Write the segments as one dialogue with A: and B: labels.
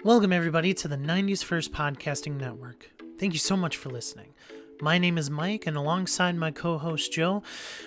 A: Welcome, everybody, to the 90s First Podcasting Network. Thank you so much for listening. My name is Mike, and alongside my co-host Joe,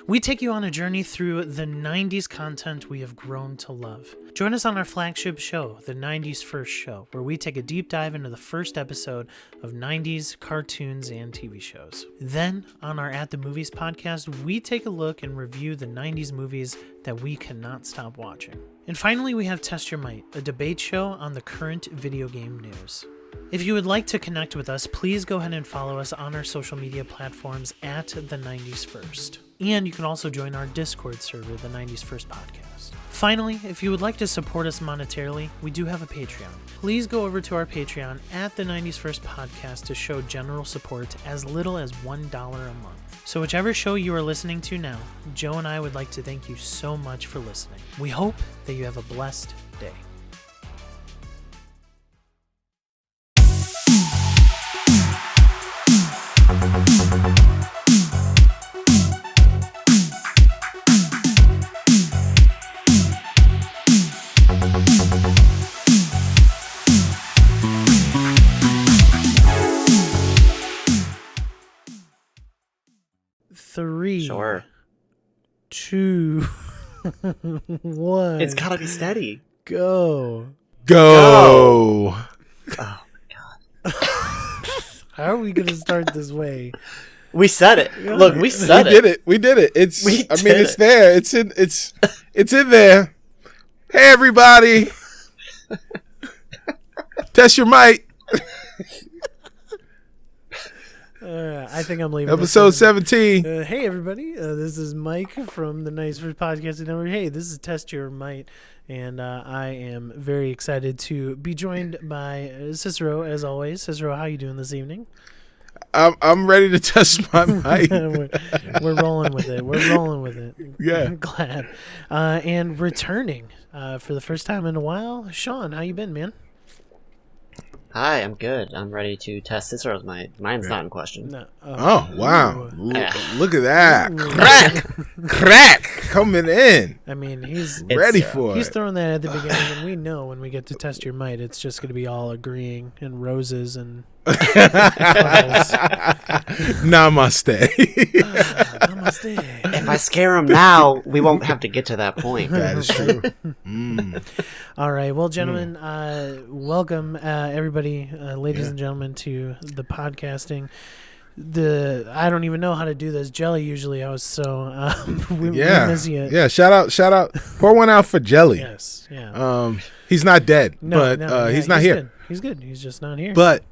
A: we take you on a journey through the 90s content we have grown to love. Join us on our flagship show, the 90s First Show, where we take a deep dive into the first episode of 90s cartoons and TV shows. Then, on our At the Movies podcast, we take a look and review the 90s movies that we cannot stop watching. And finally, we have Test Your Might, a debate show on the current video game news. If you would like to connect with us, please go ahead and follow us on our social media platforms at the 90s First. And you can also join our Discord server, the 90s First Podcast. Finally, if you would like to support us monetarily, we do have a Patreon. Please go over to our Patreon at the 90s First Podcast to show general support as little as $1 a month. So whichever show you are listening to now, Joe and I would like to thank you so much for listening. We hope that you have a blessed day. Three,
B: sure.
A: 2, 1.
B: It's gotta be steady.
A: Go.
B: Oh my god.
A: How are we gonna start this way?
B: We said it. Look, we said it.
C: We did it. It's
B: it's
C: there. It's in there. Hey everybody. Test your might.
A: I think I'm leaving.
C: Episode 17.
A: Hey everybody, this is Mike from the Nice First Podcasting Network. Hey, this is Test Your Might, and I am very excited to be joined by Cicero as always. Cicero, how you doing this evening?
C: I'm ready to test my might.
A: We're rolling with it.
C: Yeah,
A: I'm glad. And returning for the first time in a while, Sean, how you been, man?
B: Hi, I'm good. I'm ready to test Cicero's might. Mine's not in question.
A: No.
C: Oh wow!
B: Yeah.
C: Look at that crack coming in.
A: I mean, he's
C: ready for
A: He's
C: it.
A: throwing that at the beginning, and we know when we get to Test Your Might, it's just going to be all agreeing and roses and
C: Namaste.
A: Namaste.
B: If I scare him now, we won't have to get to that point.
C: That is true.
A: All right, well, gentlemen, welcome everybody, ladies and gentlemen, to the podcasting. I don't even know how to do this. Jelly usually hosts, so we miss you.
C: Yeah. Shout out. Pour one out for Jelly.
A: Yes. Yeah.
C: He's not dead,
A: No,
C: he's not here.
A: Good. He's good. He's just not here.
C: But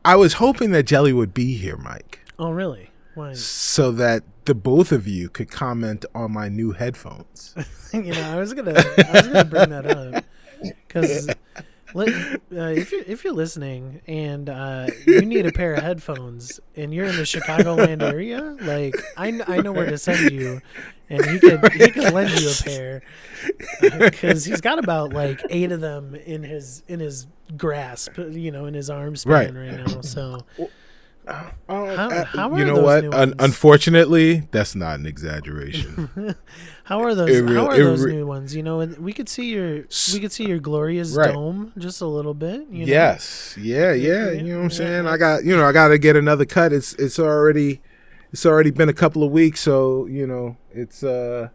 C: I was hoping that Jelly would be here, Mike.
A: Oh, really? Why?
C: So that the both of you could comment on my new headphones.
A: I was gonna bring that up because if you're listening and you need a pair of headphones and you're in the Chicagoland area, like I know where to send you, and he could lend you a pair because he's got about like 8 of them in his grasp, in his arm span right now. So. How are
C: you know
A: those
C: what?
A: new ones?
C: Unfortunately, that's not an exaggeration.
A: How are those? Those new ones? We could see your glorious dome just a little bit.
C: Yes, yeah. You know what I'm saying? I got to get another cut. It's already been a couple of weeks, so it's a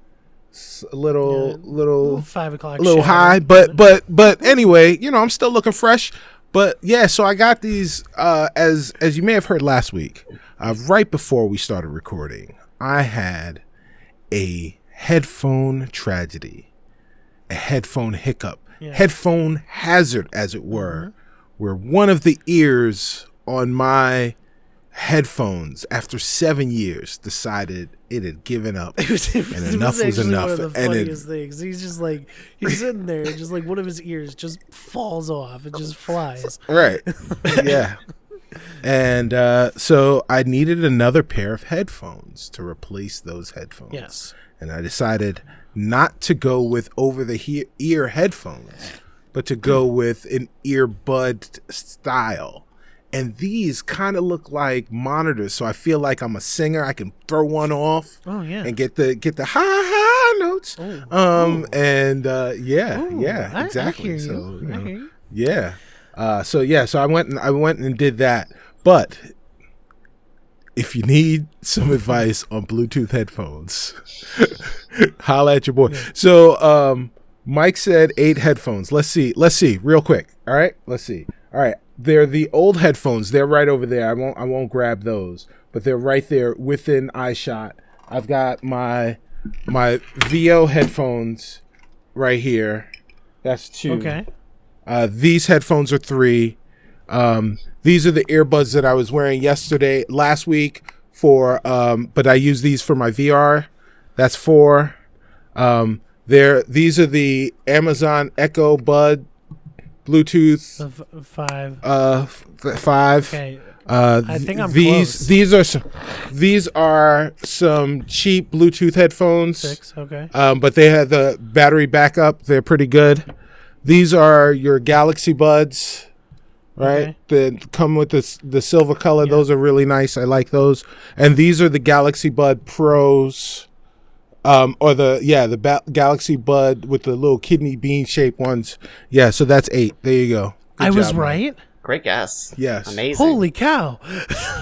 C: little
A: 5 o'clock,
C: a little high, but anyway, I'm still looking fresh. But yeah, so I got these as you may have heard last week, right before we started recording, I had a headphone tragedy, a headphone hiccup, headphone hazard, as it were, where one of the ears on my headphones, after 7 years, decided it had given up and enough was enough.
A: One of the funniest things. He's just like, he's sitting there, just like one of his ears just falls off. It just flies.
C: Right. Yeah. And so I needed another pair of headphones to replace those headphones.
A: Yes.
C: And I decided not to go with over-the-ear headphones, but to go with an earbud style. And these kind of look like monitors, so I feel like I'm a singer. I can throw one off, and get the ha notes.
A: Ooh.
C: And exactly.
A: I hear you.
C: So
A: I hear you.
C: yeah. So I went and did that. But if you need some advice on Bluetooth headphones, holla at your boy. Yeah. So Mike said 8 headphones. Let's see real quick. All right, let's see. All right, they're the old headphones. They're right over there. I won't grab those, but they're right there within eyeshot. I've got my VO headphones right here. That's 2.
A: Okay.
C: These headphones are 3. These are the earbuds that I was wearing last week but I use these for my VR. That's 4. These are the Amazon Echo Bud Bluetooth
A: 5.
C: 5.
A: Okay. I think I'm close.
C: These are some cheap Bluetooth headphones.
A: 6. Okay.
C: But they have the battery backup. They're pretty good. These are your Galaxy Buds, right? Okay. That come with the silver color. Yeah. Those are really nice. I like those. And these are the Galaxy Bud Pros, Galaxy Bud with the little kidney bean shaped ones. Yeah, so that's 8. There you go.
A: Good job, was right.
B: Great guess.
C: Yes.
B: Amazing.
A: Holy cow!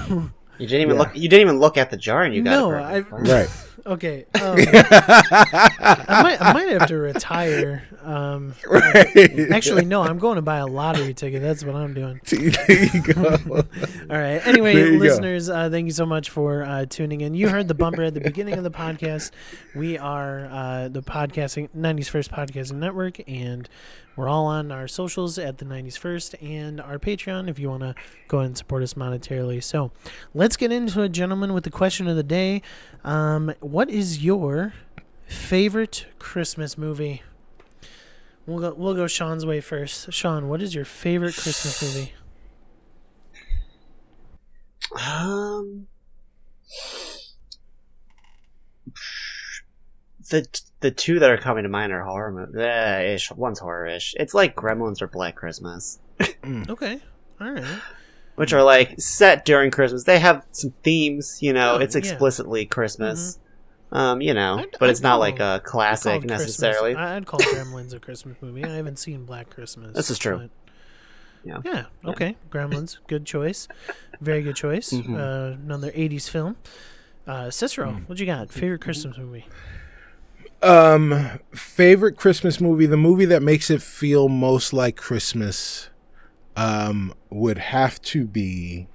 B: You didn't even look. You didn't even look at the jar, and you got it.
C: Right.
A: Okay. I might have to retire. Right. Actually, no. I'm going to buy a lottery ticket. That's what I'm doing.
C: There you go.
A: All right. Anyway, listeners, thank you so much for tuning in. You heard the bumper at the beginning of the podcast. We are the 90s First Podcasting Network, and we're all on our socials at the 90s First and our Patreon if you want to go ahead and support us monetarily. So let's get into it, gentlemen, with the question of the day. What is your favorite Christmas movie? We'll go Sean's way first. Sean, what is your favorite Christmas movie?
B: The 2 that are coming to mind are horror movies. One's horror-ish. It's like Gremlins or Black Christmas.
A: Okay. All right.
B: Which are like set during Christmas. They have some themes, it's explicitly Christmas. Mm-hmm. But it's not like a classic necessarily.
A: I'd call Gremlins a Christmas movie. I haven't seen Black Christmas.
B: This is true.
A: Yeah. Okay. Gremlins, good choice. Very good choice. Mm-hmm. Another 80s film. Cicero, what you got? Favorite Christmas movie?
C: Favorite Christmas movie, the movie that makes it feel most like Christmas, would have to be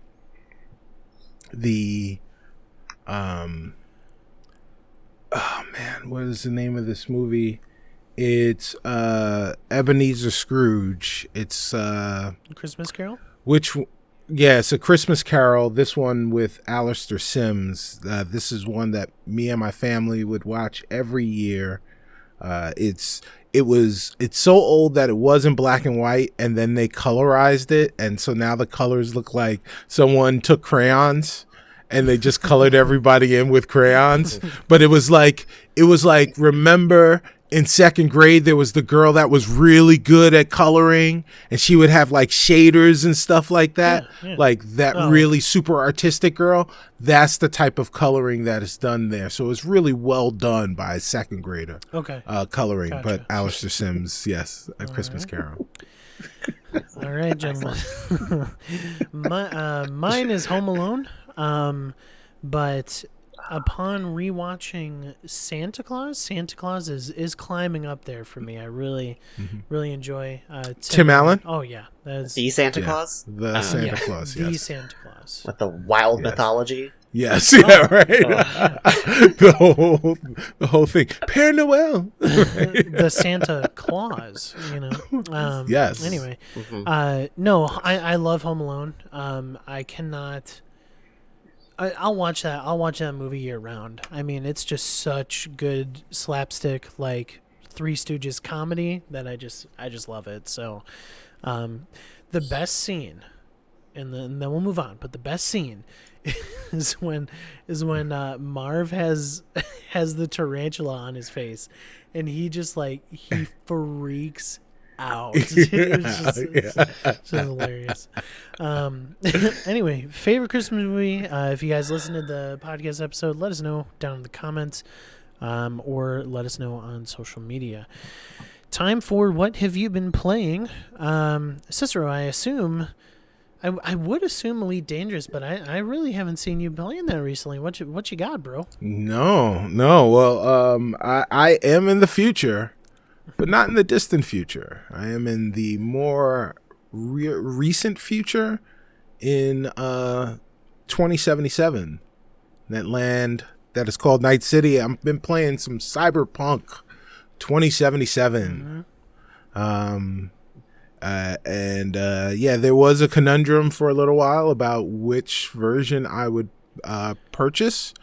C: the, what is the name of this movie? It's, Ebenezer Scrooge. It's,
A: Christmas Carol?
C: It's a Christmas Carol. This one with Alistair Sims. This is one that me and my family would watch every year. It's so old that it was in black and white, and then they colorized it, and so now the colors look like someone took crayons and they just colored everybody in with crayons. But it was like remember in 2nd grade, there was the girl that was really good at coloring, and she would have like shaders and stuff like that. Yeah. Like that really super artistic girl. That's the type of coloring that is done there. So it's really well done by a 2nd grader.
A: Okay.
C: Coloring,
A: gotcha.
C: But Alistair Sims, yes, A Christmas Carol.
A: All right, gentlemen. Mine is Home Alone, but upon rewatching Santa Claus is climbing up there for me. I really enjoy
C: Tim Allen.
A: Oh yeah, that's
B: the Santa Claus.
C: The Santa Claus.
A: The
C: yes.
A: Santa Claus
B: with the wild mythology.
C: Yes, right. The whole thing. Père Noël.
A: The Santa Claus.
C: Yes.
A: Anyway, no, I love Home Alone. I cannot. I'll watch that. I'll watch that movie year round. I mean, it's just such good slapstick, like Three Stooges comedy that I just love it. So, the best scene, and then we'll move on. But the best scene is when Marv has the tarantula on his face, and he just he freaks out. It's just hilarious. Anyway, favorite Christmas movie. If you guys listen to the podcast episode, let us know down in the comments, or let us know on social media. time for what have you been playing? Cicero, I assume, I would assume Elite Dangerous, but I really haven't seen you playing that recently. What you got, bro?
C: No. Well, I am in the future, but not in the distant future. I am in the more recent future in 2077. That land that is called Night City. I've been playing some Cyberpunk 2077. There was a conundrum for a little while about which version I would purchase.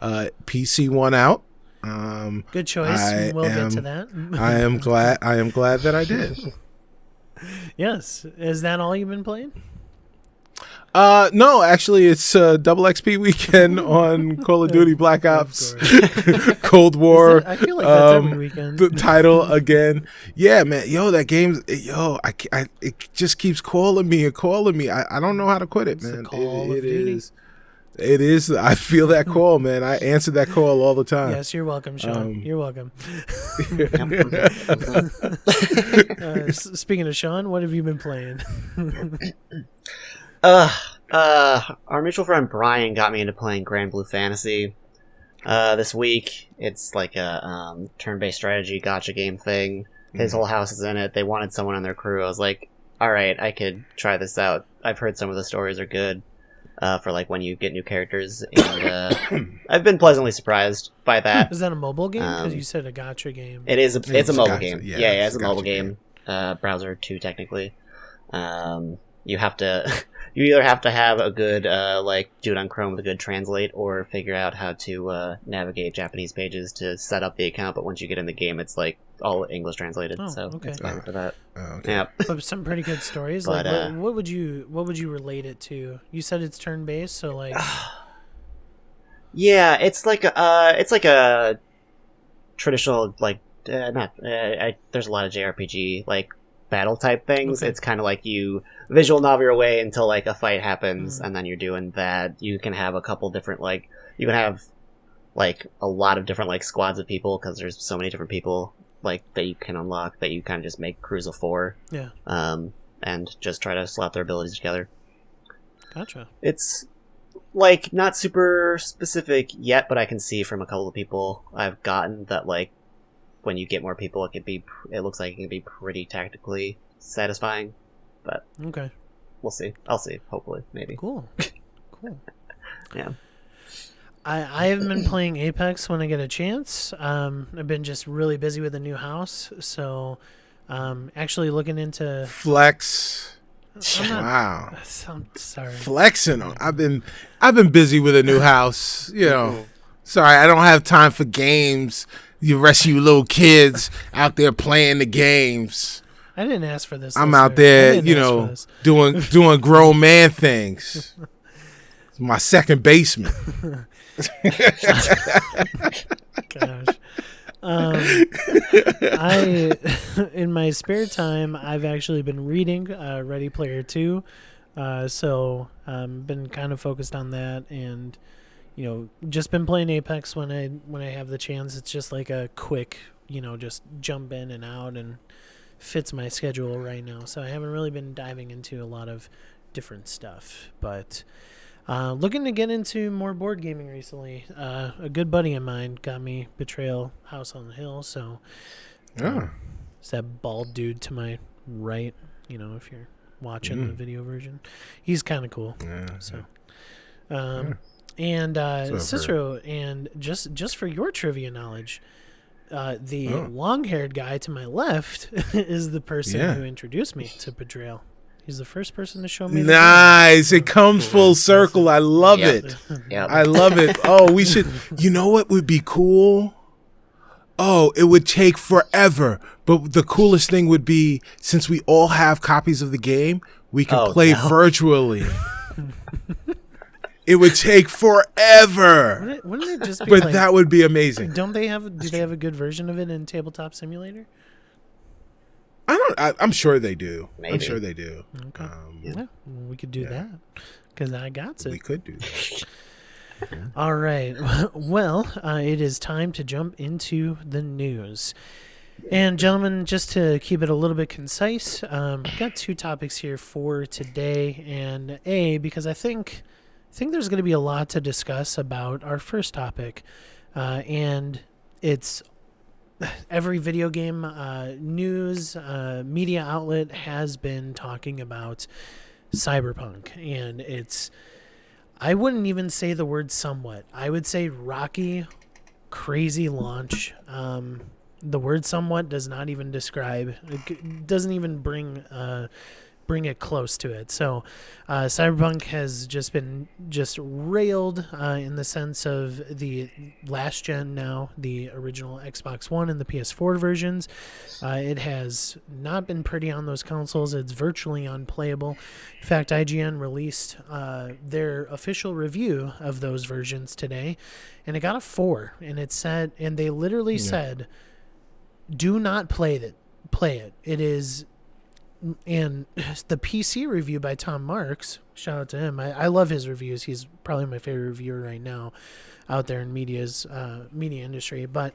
C: PC won out.
A: Good choice. We'll get to that.
C: I am glad that I did.
A: Yes. Is that all you've been playing?
C: No, actually, it's double XP weekend on Call of Duty Black Ops Cold War.
A: I feel like that's every weekend.
C: The title again. Yeah, man. Yo, that game. Yo, it just keeps calling me. I don't know how to quit it, man. It is. It is. I feel that call, man. I answer that call all the time.
A: Yes, you're welcome, Sean. You're welcome. Speaking of Sean, what have you been playing?
B: Our mutual friend Brian got me into playing Grand Blue Fantasy this week. It's like a turn-based strategy gotcha game thing. His whole house is in it. They wanted someone on their crew. I was like, all right, I could try this out. I've heard some of the stories are good for like when you get new characters, and I've been pleasantly surprised by that.
A: Is that a mobile game? Because you said a gotcha game.
B: It is. It's a mobile game.
C: Yeah,
B: it's a mobile game. Browser too, technically. You have to. You either have to have a good, do it on Chrome with a good translate, or figure out how to navigate Japanese pages to set up the account. But once you get in the game, it's like all English translated, so it's fine for that.
C: Okay.
B: Yeah,
A: but some pretty good stories.
B: But,
A: like, what would you relate it to? You said it's turn based, so like,
B: yeah, it's like a traditional there's a lot of JRPG like battle type things.
A: Okay.
B: It's kind of like you visual novel your way until like a fight happens, and then you're doing that. You can have a couple different you can have like a lot of different like squads of people because there's so many different people like that you can unlock that you kind of just make crews of 4.
A: Yeah.
B: And just try to slap their abilities together.
A: Gotcha.
B: It's like not super specific yet, but I can see from a couple of people I've gotten that like when you get more people, it looks like it can be pretty tactically satisfying. But
A: okay,
B: we'll see. I'll see. Hopefully, maybe.
A: Cool.
B: Yeah.
A: I haven't been playing Apex when I get a chance. I've been just really busy with a new house, so actually looking into
C: Flex. Wow.
A: I'm sorry.
C: Flexing. I've been busy with a new house. You know, sorry, I don't have time for games. The rest of you little kids out there playing the games.
A: I didn't ask for this.
C: I'm out there, doing grown man things. It's my second basement.
A: Gosh. In my spare time, I've actually been reading Ready Player 2. So been kind of focused on that, and just been playing Apex when I have the chance. It's just like a quick, just jump in and out, and fits my schedule right now. So I haven't really been diving into a lot of different stuff, but looking to get into more board gaming recently. A good buddy of mine got me Betrayal House on the Hill, so it's that bald dude to my right, if you're watching the video version. He's kind of cool. And Cicero, and just for your trivia knowledge, the long-haired guy to my left is the person who introduced me to Betrayal. He's the first person to show me.
C: Nice. It comes full circle. I love it.
B: Yep.
C: I love it. Oh, we should. You know what would be cool? Oh, it would take forever. But the coolest thing would be, since we all have copies of the game, we can play virtually. It would take forever.
A: Wouldn't it just be
C: but that would be amazing.
A: Do they have a good version of it in Tabletop Simulator?
C: I'm sure they do.
B: Maybe.
C: I'm sure they do.
A: Okay. We could do that because I got it.
C: We could do that.
A: All right. Well, it is time to jump into the news. And gentlemen, just to keep it a little bit concise, I've got two topics here for today, and because I think there's going to be a lot to discuss about our first topic, and it's every video game news media outlet has been talking about Cyberpunk, and I wouldn't even say the word somewhat. I would say rocky, crazy launch. The word somewhat does not even describe, it doesn't even bring it close to it. So Cyberpunk has just been railed in the sense of the last gen now, the original Xbox One and the PS4 versions. It has not been pretty on those consoles. It's virtually unplayable. In fact, IGN released their official review of those versions today, and it got a 4. And it said, and they literally said, do not play it. It is, and the PC review by Tom Marks, shout out to him. I love his reviews. He's probably my favorite reviewer right now out there in media industry. But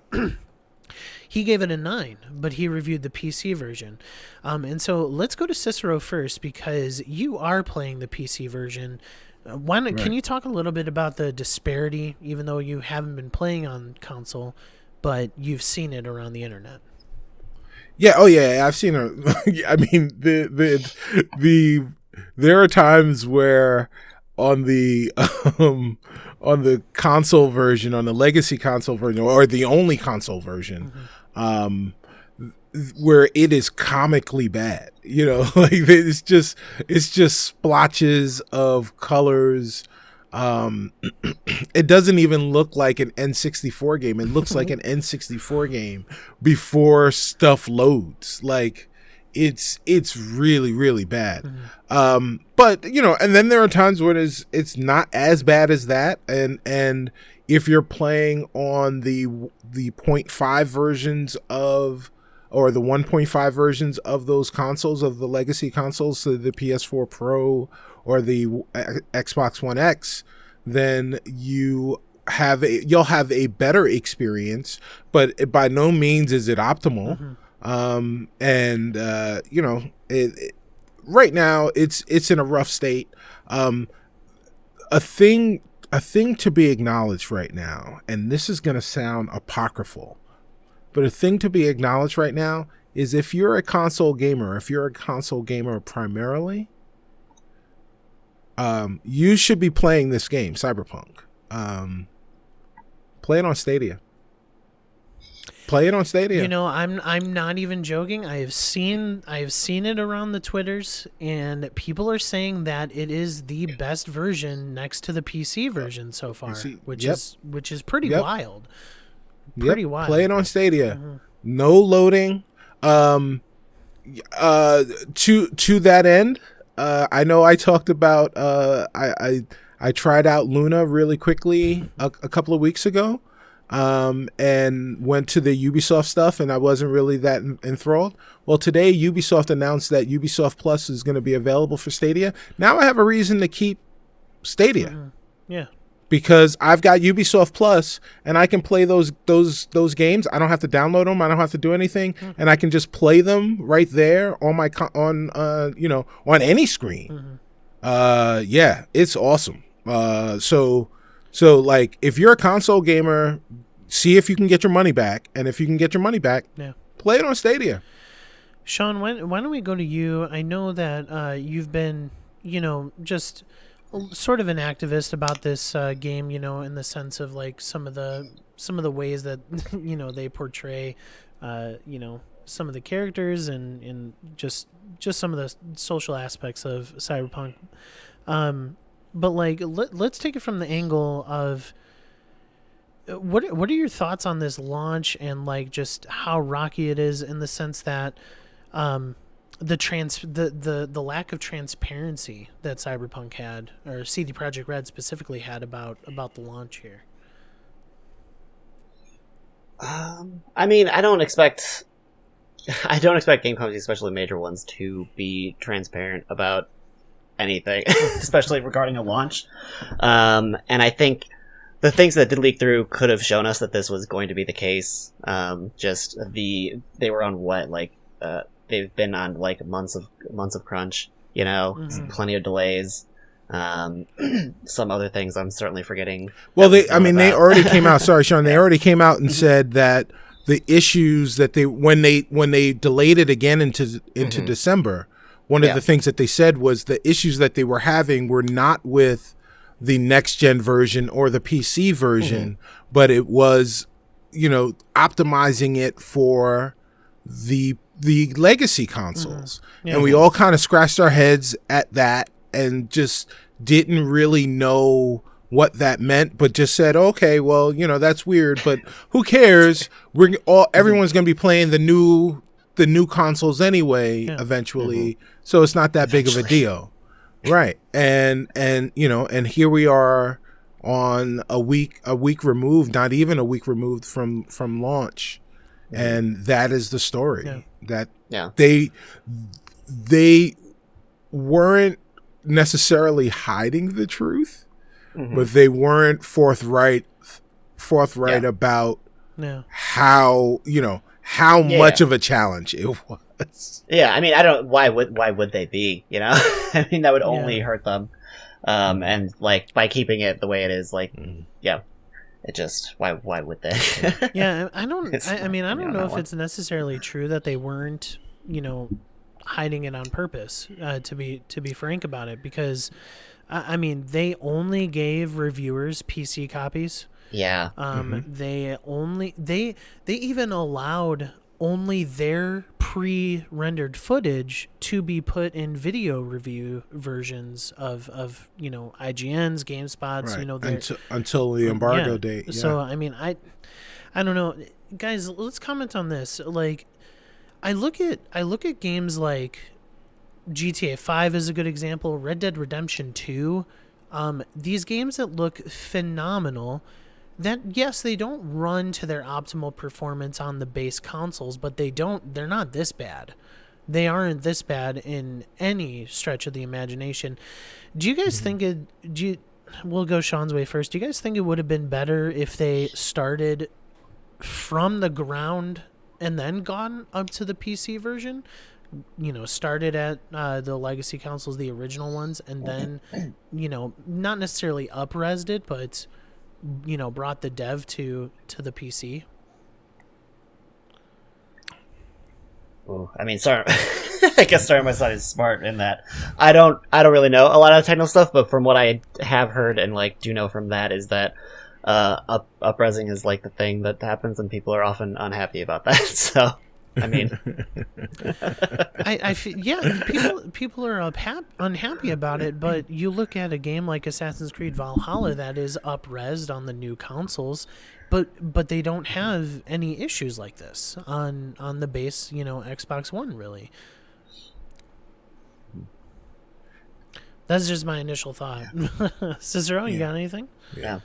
A: he gave it a 9, but he reviewed the PC version. And so let's go to Cicero first, because you are playing the PC version. Can you talk a little bit about the disparity, even though you haven't been playing on console, but you've seen it around the internet?
C: Yeah. Oh, yeah. I've seen her. I mean, there are times where on the console version, on the legacy console version, or the only console version, where it is comically bad. You know, like it's just splotches of colors. It doesn't even look like an N64 game. It looks like an N64 game before stuff loads. Like it's really, really bad. But you know, and then there are times when it's not as bad as that. And if you're playing on the 0.5 versions of, or the 1.5 versions of those consoles, of the legacy consoles, so the PS4 Pro or the Xbox One X, then you'll have a better experience, but by no means is it optimal. You know, right now it's in a rough state. A thing to be acknowledged right now, and this is going to sound apocryphal, but a thing to be acknowledged right now is if you're a console gamer primarily, you should be playing this game, Cyberpunk. Play it on Stadia.
A: You know, I'm not even joking. I have seen it around the Twitters, and people are saying that it is the best version next to the PC version so far, which is pretty wild. Pretty wild.
C: Play it on Stadia. No loading. To that end, I know I talked about I tried out Luna really quickly a couple of weeks ago, and went to the Ubisoft stuff, and I wasn't really that enthralled. Well, today Ubisoft announced that Ubisoft Plus is going to be available for Stadia. Now I have a reason to keep Stadia.
A: Yeah.
C: Because I've got Ubisoft Plus, and I can play those games. I don't have to download them. I don't have to do anything, and I can just play them right there on my on any screen. Yeah, it's awesome. So like if you're a console gamer, see if you can get your money back, and if you can get your money back, play it on Stadia.
A: Sean, why don't we go to you? I know that you've been, just sort of an activist about this game, in the sense of like some of the ways that they portray some of the characters and just some of the social aspects of Cyberpunk. But like let's take it from the angle of what are your thoughts on this launch, and like just how rocky it is, in the sense that the lack of transparency that Cyberpunk had, or CD Projekt Red specifically had, about the launch here.
B: I mean, I don't expect game companies, especially major ones, to be transparent about anything, especially regarding a launch. And I think the things that did leak through could have shown us that this was going to be the case. They were on they've been on like months of crunch, plenty of delays. Some other things I'm certainly forgetting.
C: Well, they already came out. Sorry, Sean. They already came out and said that the issues that when they delayed it again into December, one of the things that they said was the issues that they were having were not with the next gen version or the PC version, but it was, optimizing it for the legacy consoles. And we all kind of scratched our heads at that and just didn't really know what that meant, but just said, okay, well, that's weird, but who cares? Everyone's going to be playing the new consoles anyway, eventually. So it's not that big of a deal. Right. And here we are on a week removed, not even a week removed from launch. And that is the story. That they weren't necessarily hiding the truth, but they weren't forthright about how much of a challenge it was.
B: Yeah, I mean, why would they be? I mean, that would only hurt them. And like by keeping it the way it is, like, it just why would they?
A: Yeah, I don't know if it's necessarily true that they weren't, hiding it on purpose, to be frank about it, because I mean, they only gave reviewers PC copies.
B: Yeah.
A: They even allowed only their pre-rendered footage to be put in video review versions of IGN's, GameSpot's,
C: right. Until the embargo date. Yeah.
A: So I mean, I don't know, guys. Let's comment on this. Like, I look at games like GTA 5 is a good example. Red Dead Redemption 2. These games that look phenomenal. That, yes, they don't run to their optimal performance on the base consoles, but they're not this bad. They aren't this bad in any stretch of the imagination. Do you guys think we'll go Sean's way first. Do you guys think it would have been better if they started from the ground and then gone up to the PC version? Started at the legacy consoles, the original ones, and then, not necessarily up-resed it, but brought the dev to the PC.
B: Ooh, I mean, sorry. I guess starting my side is smart in that I don't really know a lot of technical stuff, but from what I have heard and do know from that is that up-resing is like the thing that happens, and people are often unhappy about that. So, I mean,
A: I feel, people are unhappy about it, but you look at a game like Assassin's Creed Valhalla that is up-resed on the new consoles, but they don't have any issues like this on the base, Xbox One, really. That's just my initial thought. Cicero, you got anything?
C: Yeah.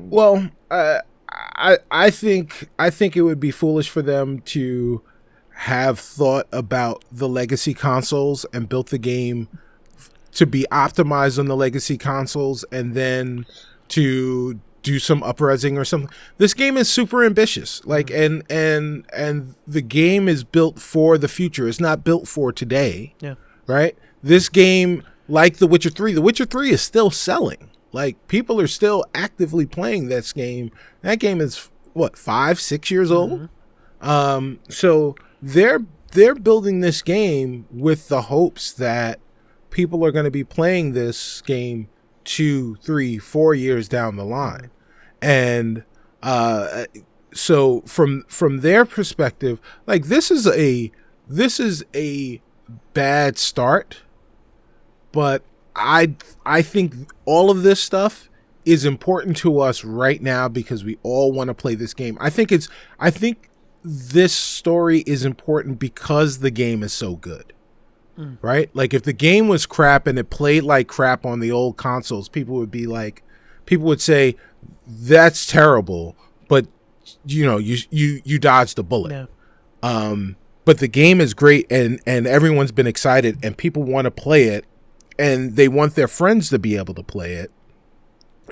C: Well, I think it would be foolish for them to have thought about the legacy consoles and built the game to be optimized on the legacy consoles and then to do some up-resing or something. This game is super ambitious. And the game is built for the future. It's not built for today. Yeah. Right? This game, like The Witcher 3, The Witcher 3 is still selling. People are still actively playing this game. That game is 5-6 years old. So they're building this game with the hopes that people are going to be playing this game 2, 3, 4 years down the line. And so from their perspective, this is a bad start, but I think all of this stuff is important to us right now because we all want to play this game. I think this story is important because the game is so good. Right? If the game was crap and it played like crap on the old consoles, people would say that's terrible, but you dodged the bullet. Yeah. But the game is great and everyone's been excited and people want to play it. And they want their friends to be able to play it.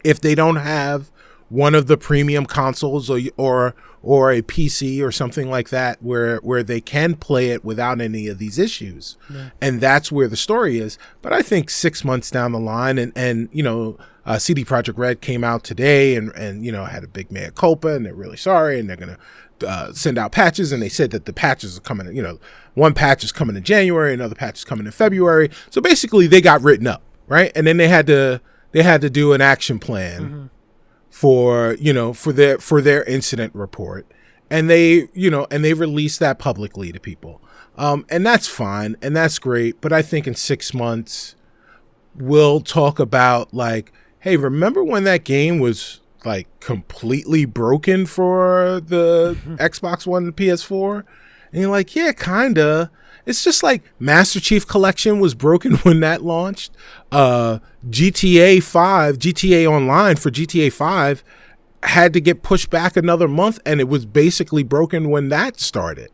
C: if they don't have one of the premium consoles or a PC or something like that where they can play it without any of these issues. Yeah. And that's where the story is. But I think 6 months down the line and CD Projekt Red came out today and had a big mea culpa, and they're really sorry, and they're going to send out patches, and they said that the patches are coming, one patch is coming in January, another patch is coming in February. So basically they got written up, right? And then they had to do an action plan for their incident report, and they released that publicly to people, and that's fine and that's great. But I think in 6 months we'll talk about like, hey, remember when that game was like completely broken for the Xbox One and PS4? And you're like, yeah, kinda. It's just like Master Chief Collection was broken when that launched. GTA Online for GTA 5 had to get pushed back another month, and it was basically broken when that started.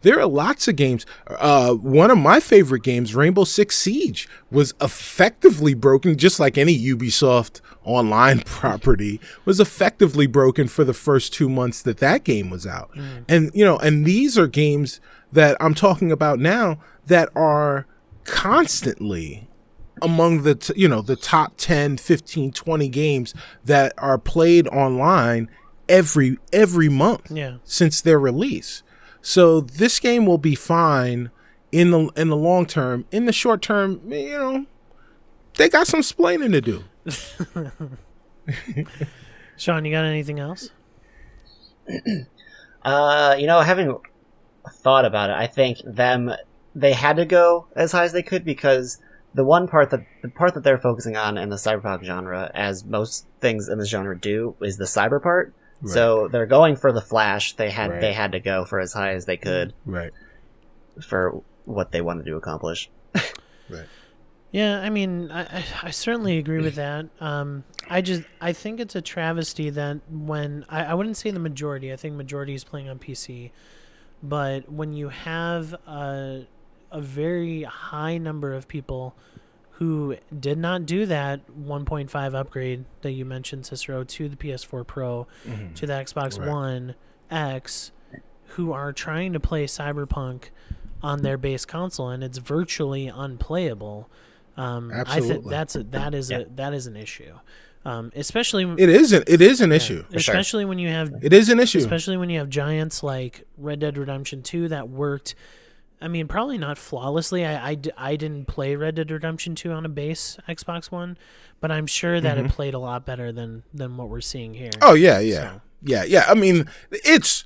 C: There are lots of games. One of my favorite games, Rainbow Six Siege, was effectively broken, just like any Ubisoft online property, was effectively broken for the first 2 months that game was out. And these are games that I'm talking about now that are constantly among the the top 10, 15, 20 games that are played online every month since their release. So this game will be fine in the long term. In the short term, they got some splaining to do.
A: Sean, you got anything else?
B: Having thought about it, I think they had to go as high as they could, because the part that they're focusing on in the cyberpunk genre, as most things in this genre do, is the cyber part. Right. So they're going for the Flash. They had to go for as high as they could,
C: right,
B: for what they wanted to accomplish.
C: Right.
A: Yeah, I mean, I certainly agree with that. I think it's a travesty that when I wouldn't say the majority. I think majority is playing on PC, but when you have a very high number of people who did not do that 1.5 upgrade that you mentioned, Cicero, to the PS4 Pro, to the Xbox One X, who are trying to play Cyberpunk on their base console, and it's virtually unplayable.
C: Absolutely.
A: I think that is an issue. Especially
C: it is an issue.
A: Especially when you have
C: it is an issue.
A: Especially when you have giants like Red Dead Redemption 2 that worked. I mean, probably not flawlessly. I didn't play Red Dead Redemption 2 on a base Xbox One, but I'm sure that it played a lot better than what we're seeing here.
C: Oh yeah. Yeah. I mean, at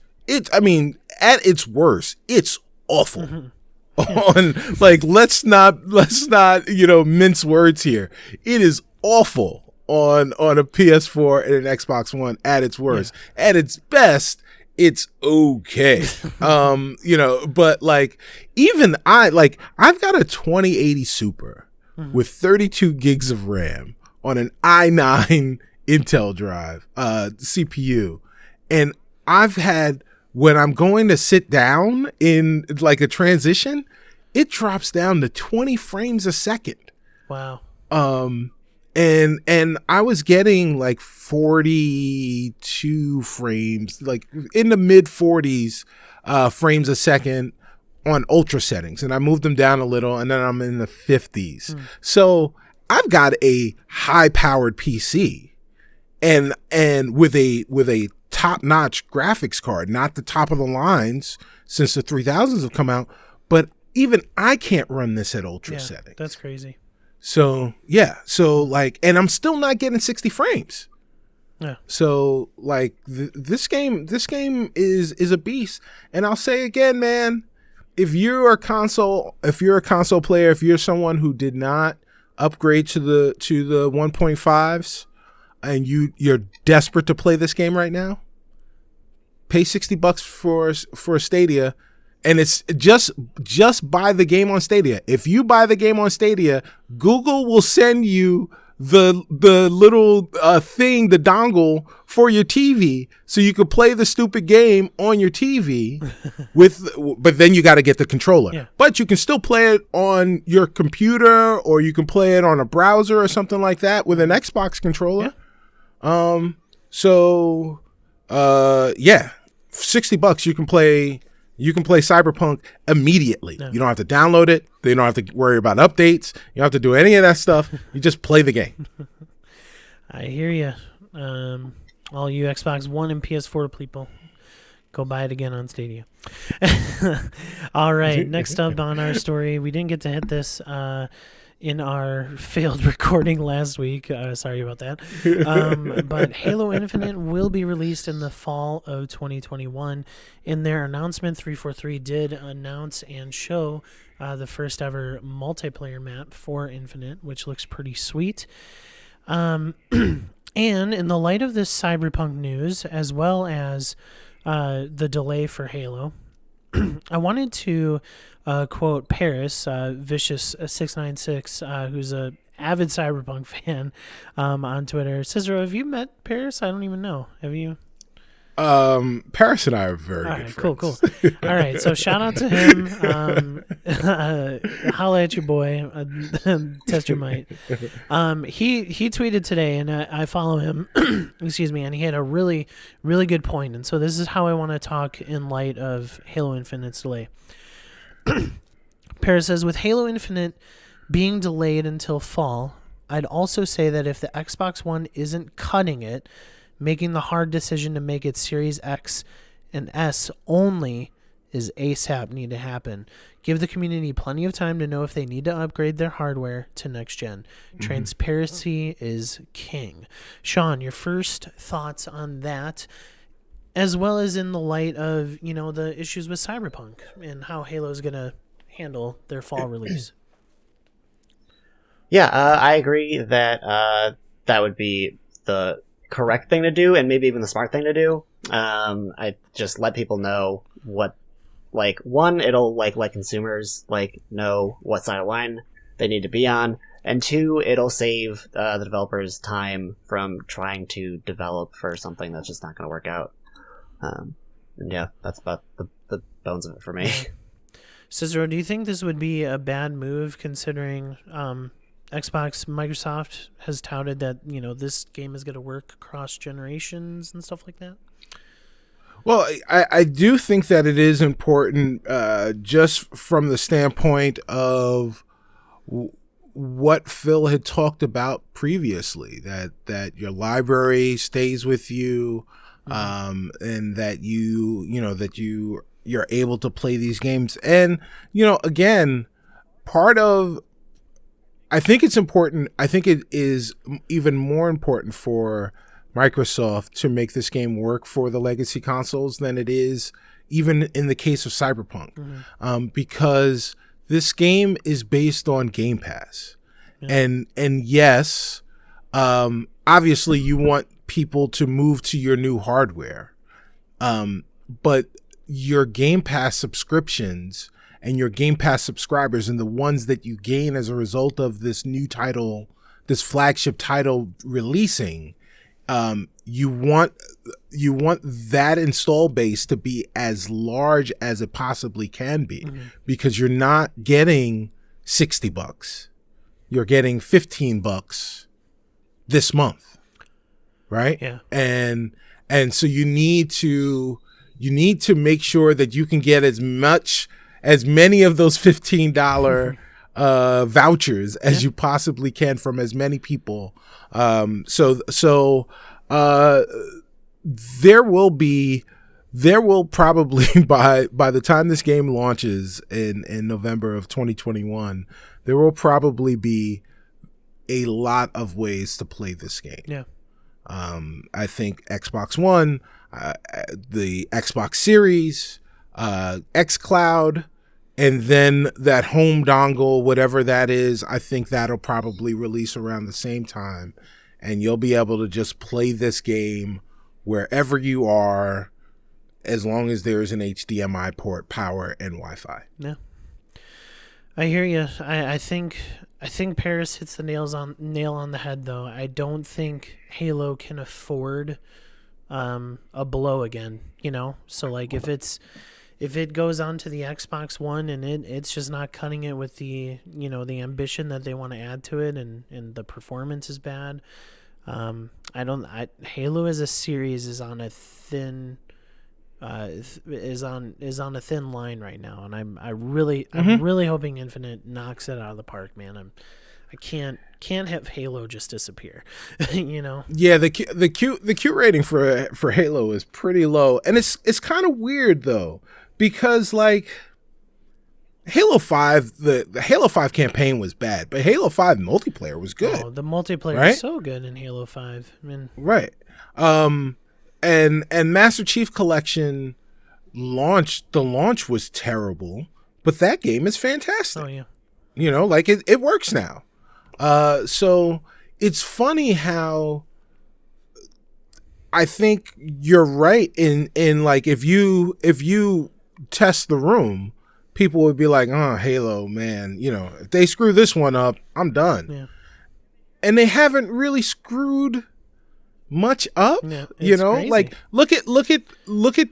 C: its worst, it's awful. On let's not mince words here. It is awful on a PS4 and an Xbox One at its worst. Yeah. At its best, it's okay. But even I've got a 2080 Super with 32 gigs of RAM on an i9 Intel drive, CPU. And I've had, when I'm going to sit down in a transition, it drops down to 20 frames a second.
A: Wow.
C: And I was getting 42 frames, in the mid 40s frames a second on ultra settings, and I moved them down a little, and then I'm in the 50s. So I've got a high powered PC, and with a top notch graphics card, not the top of the lines since the 3000s have come out, but even I can't run this at ultra settings.
A: That's crazy.
C: So, yeah. So, and I'm still not getting 60 frames.
A: Yeah.
C: So, this game is a beast. And I'll say again, man, if you're a console player, if you're someone who did not upgrade to the 1.5s and you're desperate to play this game right now, pay $60 for Stadia. And it's just buy the game on Stadia. If you buy the game on Stadia, Google will send you the little thing, the dongle for your TV, so you could play the stupid game on your TV but then you got to get the controller.
A: Yeah. But
C: you can still play it on your computer, or you can play it on a browser or something like that with an Xbox controller. Yeah. $60 you can play Cyberpunk immediately. No. You don't have to download it. You don't have to worry about updates. You don't have to do any of that stuff. You just play the game.
A: I hear you. All you Xbox One and PS4 people, go buy it again on Stadia. All right, next up on our story, we didn't get to hit this in our failed recording last week. Sorry about that. But Halo Infinite will be released in the fall of 2021. In their announcement, 343 did announce and show the first ever multiplayer map for Infinite, which looks pretty sweet. And in the light of this Cyberpunk news, as well as the delay for Halo, I wanted to quote Paris, Vicious696, who's a avid Cyberpunk fan, on Twitter. Cicero, have you met Paris? I don't even know. Have you?
C: Paris and I are very good friends.
A: Cool. All right, so shout out to him. Holla at your boy. Test your might. He tweeted today, and I follow him. Excuse me, and he had a really, really good point. And so this is how I want to talk in light of Halo Infinite's delay. Paris says, with Halo Infinite being delayed until fall, I'd also say that if the Xbox One isn't cutting it, making the hard decision to make it Series X and S only is ASAP need to happen. Give the community plenty of time to know if they need to upgrade their hardware to next gen. Transparency is king. Sean, your first thoughts on that, as well as in the light of, the issues with Cyberpunk and how Halo is going to handle their fall release.
B: Yeah, I agree that that would be the correct thing to do, and maybe even the smart thing to do. I just let people know what, one, it'll let consumers know what side of the line they need to be on, and two, it'll save the developers time from trying to develop for something that's just not going to work out. And yeah, that's about the bones of it for me.
A: Cicero, do you think this would be a bad move, considering Microsoft has touted that this game is going to work across generations and stuff like that?
C: Well, I do think that it is important, just from the standpoint of what Phil had talked about previously, that your library stays with you, and that you're able to play these games. And again, I think it's important. I think it is even more important for Microsoft to make this game work for the legacy consoles than it is even in the case of Cyberpunk, because this game is based on Game Pass, and yes, obviously you want people to move to your new hardware, but your Game Pass subscriptions and your Game Pass subscribers and the ones that you gain as a result of this new title, this flagship title releasing, you want that install base to be as large as it possibly can be, because you're not getting $60. You're getting $15 this month, right?
A: Yeah.
C: And so you need to make sure that you can get as many of those $15 vouchers as you possibly can from as many people. So there will probably by the time this game launches in November of 2021, there will probably be a lot of ways to play this game.
A: Yeah.
C: I think Xbox One, the Xbox Series, xCloud, and then that home dongle, whatever that is, I think that'll probably release around the same time. And you'll be able to just play this game wherever you are, as long as there is an HDMI port, power, and Wi-Fi.
A: Yeah. I hear you. I think I think Paris hits the nail on the head, though. I don't think Halo can afford a blow again. So like if it goes on to the Xbox One and it's just not cutting it with the the ambition that they want to add to it, and the performance is bad. Halo as a series is on a thin is on a thin line right now, and I'm really hoping Infinite knocks it out of the park, man. I can't have Halo just disappear.
C: Yeah, the Q rating for Halo is pretty low, and it's kind of weird though, because like Halo 5, the Halo 5 campaign was bad, but Halo 5 multiplayer was good.
A: Oh, the multiplayer is so good in Halo 5. I mean,
C: right. And Master Chief Collection the launch was terrible, but that game is fantastic.
A: Oh yeah.
C: Like it works now. So it's funny how I think you're right in like if you test the room, people would be like, "Oh, Halo, man, if they screw this one up, I'm done."
A: Yeah.
C: And they haven't really screwed much up.
A: Yeah,
C: crazy. Like look at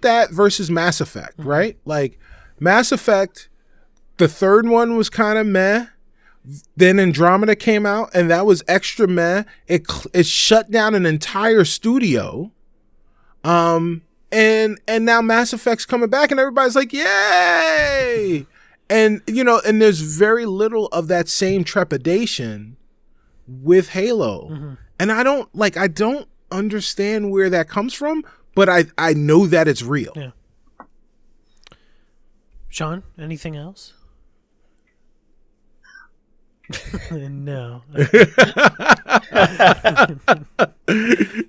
C: that versus Mass Effect, right? Like Mass Effect, the third one was kind of meh. Then Andromeda came out, and that was extra meh. It shut down an entire studio. And now Mass Effect's coming back, and everybody's like, yay! And and there's very little of that same trepidation with Halo. And I don't understand where that comes from, but I know that it's real.
A: Yeah. Sean, anything else? No.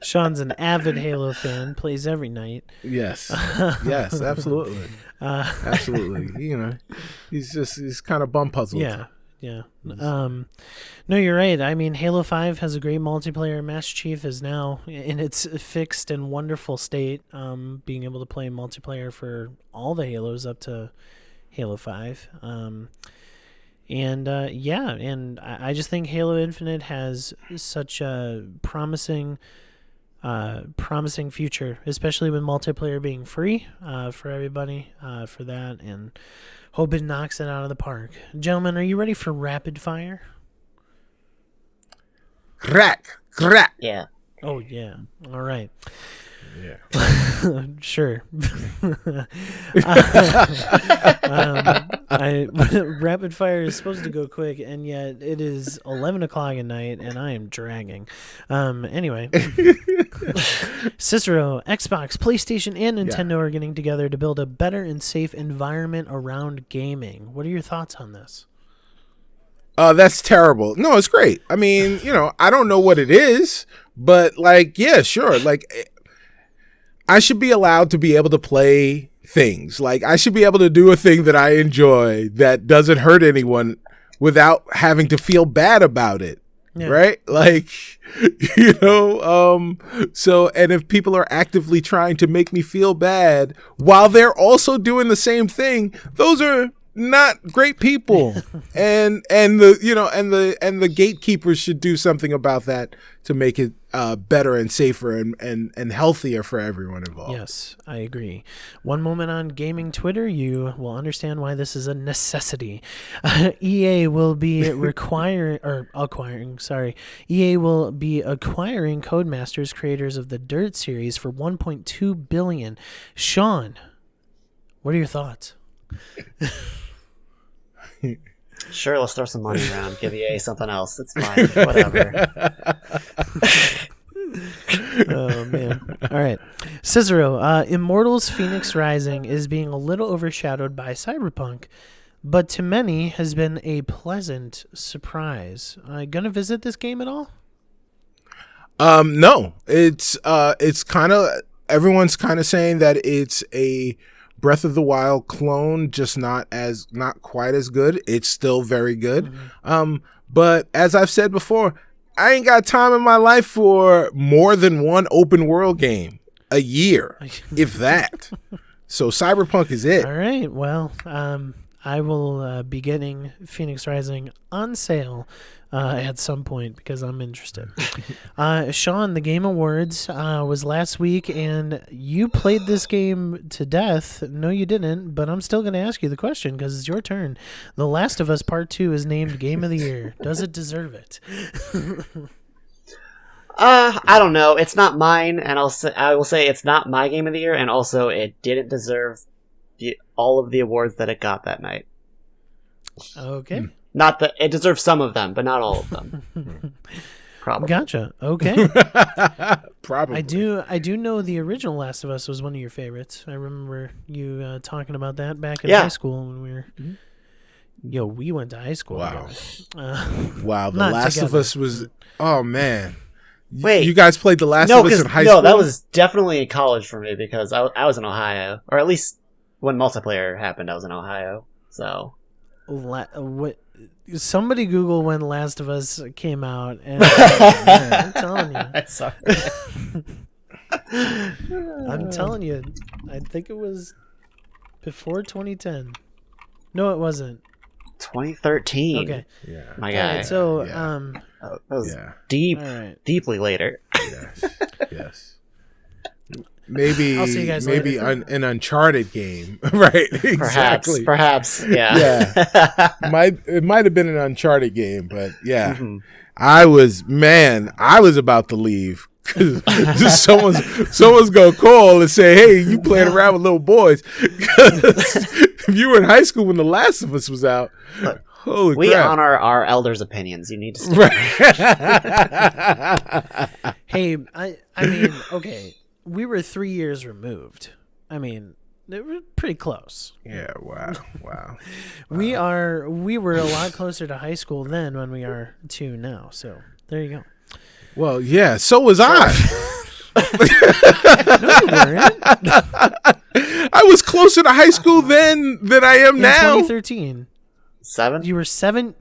A: Sean's an avid Halo fan, plays every night.
C: Yes, absolutely. Absolutely. He's kind of bum puzzled.
A: Yeah. No, you're right. I mean, Halo 5 has a great multiplayer. Master Chief is now in its fixed and wonderful state, being able to play multiplayer for all the Halos up to Halo 5. And I just think Halo Infinite has such a promising future, especially with multiplayer being free for everybody for that, and hope it knocks it out of the park. Gentlemen, are you ready for rapid fire?
C: Crack.
B: Yeah.
A: Oh yeah. All right.
C: Yeah.
A: Sure. Rapid fire is supposed to go quick, and yet it is 11 o'clock at night, and I am dragging. Anyway. Cicero, Xbox, PlayStation, and Nintendo are getting together to build a better and safe environment around gaming. What are your thoughts on this?
C: That's terrible. No, it's great. I mean, I don't know what it is, but yeah, sure. I should be allowed to be able to play things. I should be able to do a thing that I enjoy that doesn't hurt anyone without having to feel bad about it. Yeah. Right? So, and if people are actively trying to make me feel bad while they're also doing the same thing, those are not great people. and the gatekeepers should do something about that to make it better and safer and healthier for everyone involved.
A: Yes, I agree. One moment on gaming Twitter, you will understand why this is a necessity. EA will be EA will be acquiring Codemasters, creators of the Dirt series, for $1.2 billion. Sean, what are your thoughts?
B: Sure, let's throw some money around. Give EA something else. It's fine. Whatever.
A: Oh, man. All right. Cicero, Immortals Phoenix Rising is being a little overshadowed by Cyberpunk, but to many has been a pleasant surprise. Gonna visit this game at all?
C: No. It's kind of, everyone's kind of saying that it's a Breath of the Wild clone, just not quite as good. It's still very good. Mm-hmm. But as I've said before, I ain't got time in my life for more than one open world game a year, if that. So Cyberpunk is it.
A: All right. Well, I will be getting Phoenix Rising on sale at some point because I'm interested. Sean, the Game Awards was last week, and you played this game to death. No, you didn't, but I'm still going to ask you the question because it's your turn. The Last of Us Part 2 is named Game of the Year. Does it deserve it?
B: I don't know. It's not mine, and I will say it's not my Game of the Year, and also it didn't deserve all of the awards that it got that night.
A: Okay.
B: Not that it deserves some of them, but not all of them. Probably.
A: Gotcha. Okay.
C: Probably.
A: I do know the original Last of Us was one of your favorites. I remember you talking about that back in
B: Yeah.
A: high school when we were. Yo, we went to high school.
C: Wow.
A: Together.
C: Wow. The
A: Not
C: Last of
A: together.
C: Us was. Oh man.
B: Wait.
C: You guys played The Last of Us in high school?
B: No, that was definitely in college for me because I was in Ohio, or at least when multiplayer happened, I was in Ohio. So.
A: What? Somebody Google when Last of Us came out, and I'm telling you.
B: Sorry.
A: I'm telling you, I think it was before 2010. No, it wasn't.
B: 2013.
A: Okay.
C: Yeah.
B: My
A: All
B: guy.
A: right, so,
C: Yeah.
B: That was
C: Yeah.
A: all right.
B: deeply later.
C: Yes. Yes. Maybe
A: I'll see you guys
C: maybe
A: later.
C: an Uncharted game, right? Exactly.
B: Perhaps. Yeah.
C: It might have been an Uncharted game, but yeah,
B: Mhm.
C: I was about to leave because someone's gonna call and say, "Hey, you playing around with little boys?" 'Cause if you were in high school when The Last of Us was out,
B: Look,
C: holy
B: We
C: crap!
B: honor our elders' opinions. You need to stay.
C: Right.
A: Hey, I mean, okay, we were 3 years removed. I mean, they were pretty close.
C: Yeah. Wow.
A: We were a lot closer to high school then when we are to now. So there you go.
C: Well, yeah. So was I.
A: No, you weren't.
C: I was closer to high school then than I am
A: In
C: now.
A: 2013,
B: 7?
A: you were 7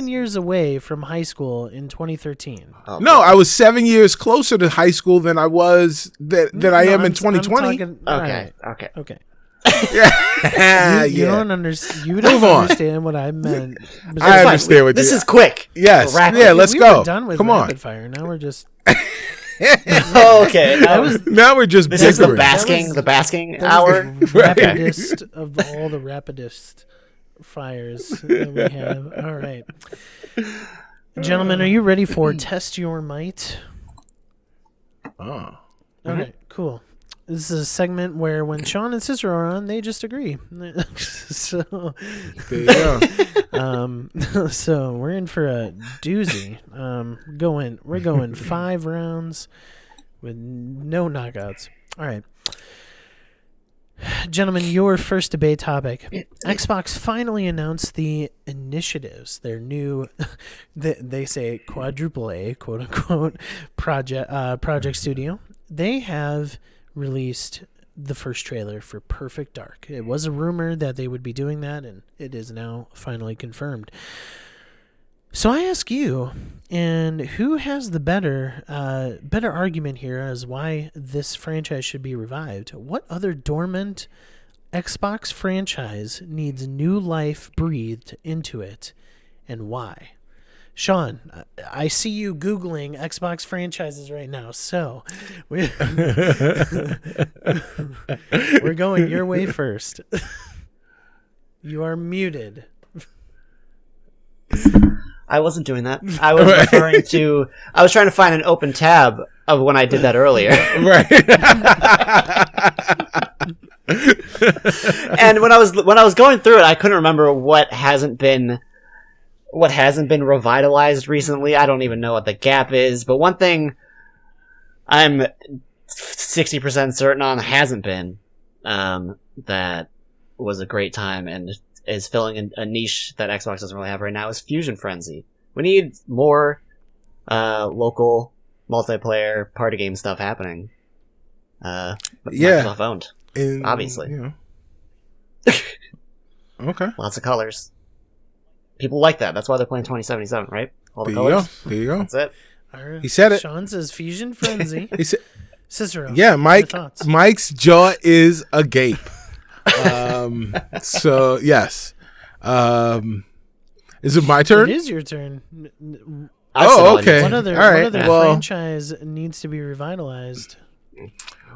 A: years away from high school in 2013.
B: Oh,
C: No, I was 7 years closer to high school than I was that I am in 2020.
B: Okay. Okay.
A: Okay.
C: Yeah,
A: You
C: yeah.
A: don't understand. You don't
C: Move on.
A: understand what I meant.
C: I understand what
B: This
C: you.
B: is quick.
C: Yes.
B: Rapid.
C: Yeah. Let's
A: we
C: go.
A: Were done with
C: Come on.
A: rapid fire. Now we're just.
B: Oh, okay.
C: Now we're just
B: This is the
C: bickering.
B: basking.
A: was-
B: The basking
A: That was
B: hour.
A: the rapidest of all the rapidest fires that we have. All right. Gentlemen, are you ready for Test Your Might?
C: Oh.
A: All right, cool. This is a segment where when Sean and Cicero are on, they just agree. So,
C: There you go.
A: so we're in for a doozy. We're going 5 rounds with no knockouts. All right. Gentlemen, your first debate topic. Xbox finally announced the initiatives, their new, they say quadruple A, quote unquote, project studio. They have released the first trailer for Perfect Dark. It was a rumor that they would be doing that, and it is now finally confirmed. So I ask you, and who has the better argument here as why this franchise should be revived? What other dormant Xbox franchise needs new life breathed into it, and why? Sean, I see you Googling Xbox franchises right now, so we're going your way first. You are muted.
B: I wasn't doing that. I was referring to. I was trying to find an open tab of when I did that earlier.
C: Right.
B: And when I was going through it, I couldn't remember what hasn't been revitalized recently. I don't even know what the gap is. But one thing I'm 60% certain on hasn't been that was a great time and is filling a niche that Xbox doesn't really have right now is Fusion Frenzy. We need more local multiplayer party game stuff happening.
C: Yeah.
B: Microsoft owned.
C: And,
B: Obviously.
C: you know. Okay.
B: Lots of colors. People like that. That's why they're playing 2077, right? All the
C: There you
B: colors.
C: go. There you go.
B: That's it.
A: All right.
C: He said it.
A: Sean says Fusion Frenzy.
C: He said,
A: Cicero.
C: yeah,
A: your thoughts?
C: Mike's jaw is agape. So yes, Is it my turn?
A: It is your turn.
C: Okay.
A: What other franchise needs to be revitalized?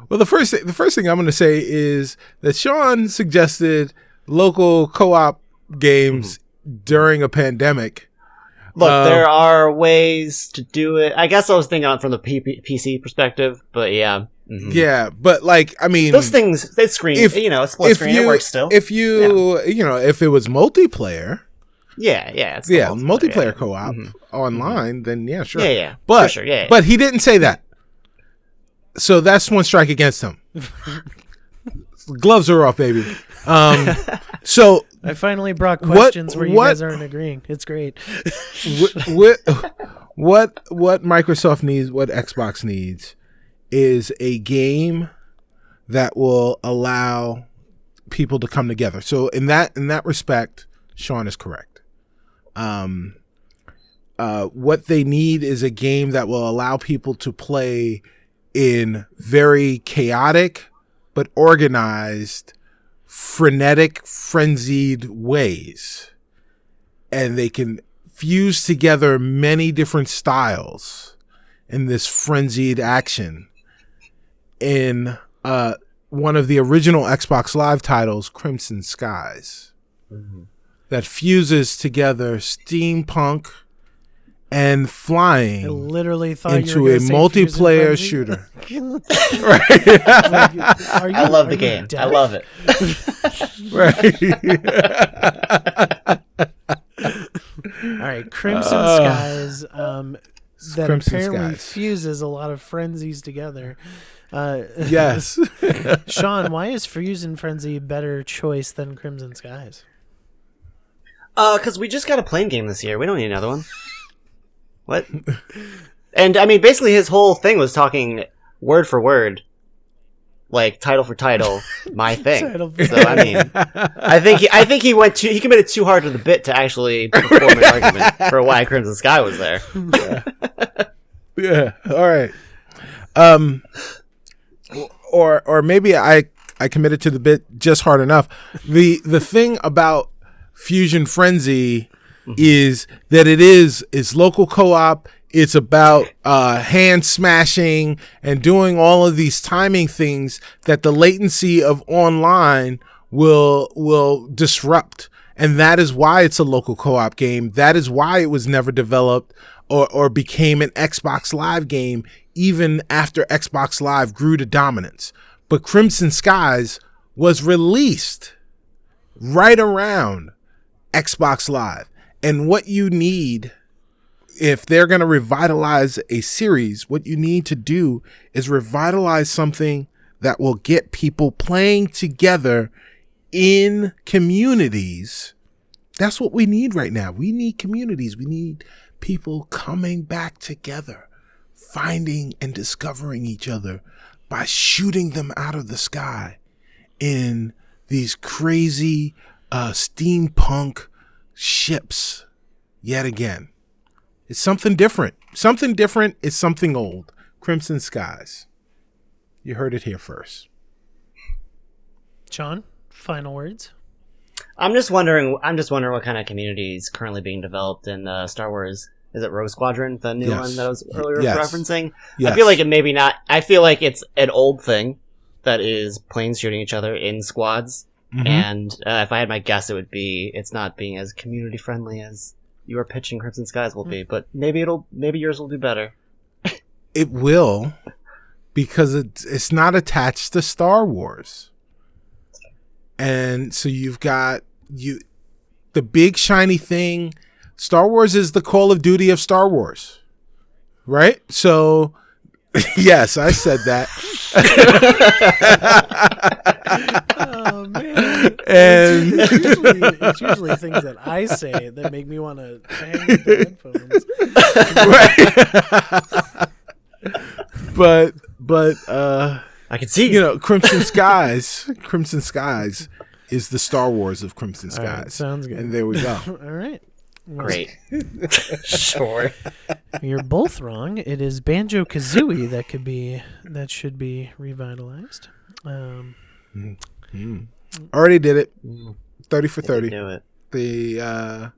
C: Well, the first thing I'm going to say is that Sean suggested local co-op games during a pandemic.
B: Look, there are ways to do it. I guess I was thinking from the PC perspective, but yeah. Mm-hmm.
C: Yeah, but like, I mean,
B: those things, they screen, split screen, it works still.
C: If if it was multiplayer.
B: It's
C: multiplayer co-op online, then yeah, sure.
B: Yeah.
C: But,
B: for sure, yeah.
C: But he didn't say that. So that's one strike against him. Gloves are off, baby. So
A: I finally brought questions where you guys aren't agreeing. It's great.
C: What Microsoft needs, what Xbox needs, is a game that will allow people to come together. So in that respect, Sean is correct. What they need is a game that will allow people to play in very chaotic but organized, frenetic, frenzied ways. And they can fuse together many different styles in this frenzied action. In one of the original Xbox Live titles, Crimson Skies, that fuses together steampunk and flying
A: I literally thought
C: into a multiplayer shooter.
A: Right.
B: I love the game. I love it.
A: All right, Crimson Skies. That
C: Crimson
A: apparently
C: Skies.
A: fuses a lot of frenzies together.
C: Yes.
A: Sean, why is Fuse and Frenzy a better choice than Crimson Skies?
B: Because we just got a plane game this year. We don't need another one. What? And I mean, basically, his whole thing was talking word for word, like title for title, my thing. So I mean, I think he committed too hard to the bit to actually perform an argument for why Crimson Sky was there.
C: Yeah. All right. Or maybe I committed to the bit just hard enough. The thing about Fusion Frenzy is that it's local co-op. It's about hand smashing and doing all of these timing things that the latency of online will disrupt. And that is why it's a local co-op game. That is why it was never developed or became an Xbox Live game, even after Xbox Live grew to dominance. But Crimson Skies was released right around Xbox Live. And what you need, if they're going to revitalize a series, what you need to do is revitalize something that will get people playing together in communities. That's what we need right now. We need communities. We need people coming back together, finding and discovering each other by shooting them out of the sky in these crazy steampunk ships yet again. It's something different. Something different is something old. Crimson Skies. You heard it here first.
A: Sean, final words.
B: I'm just wondering what kind of community is currently being developed in Star Wars. Is it Rogue Squadron, the new one that I was earlier referencing? Yes. I feel like it maybe not. I feel like it's an old thing that is planes shooting each other in squads. Mm-hmm. And if I had my guess, it would be it's not being as community friendly as you are pitching Crimson Skies will be. But maybe yours will do better.
C: It will, because it's not attached to Star Wars. And so you've got the big shiny thing. Star Wars is the Call of Duty of Star Wars, right? So, yes, I said that.
A: Oh man!
C: And
A: it's usually things that I say that make me want to hang the headphones.
C: but
B: I can see
C: Crimson Skies is the Star Wars of Crimson Skies.
A: Right, sounds good.
C: And there we go.
A: All right.
B: Great. Sure.
A: You're both wrong. It is Banjo-Kazooie that should be revitalized.
C: Already did it. 30 for 30.
B: Do it.
C: the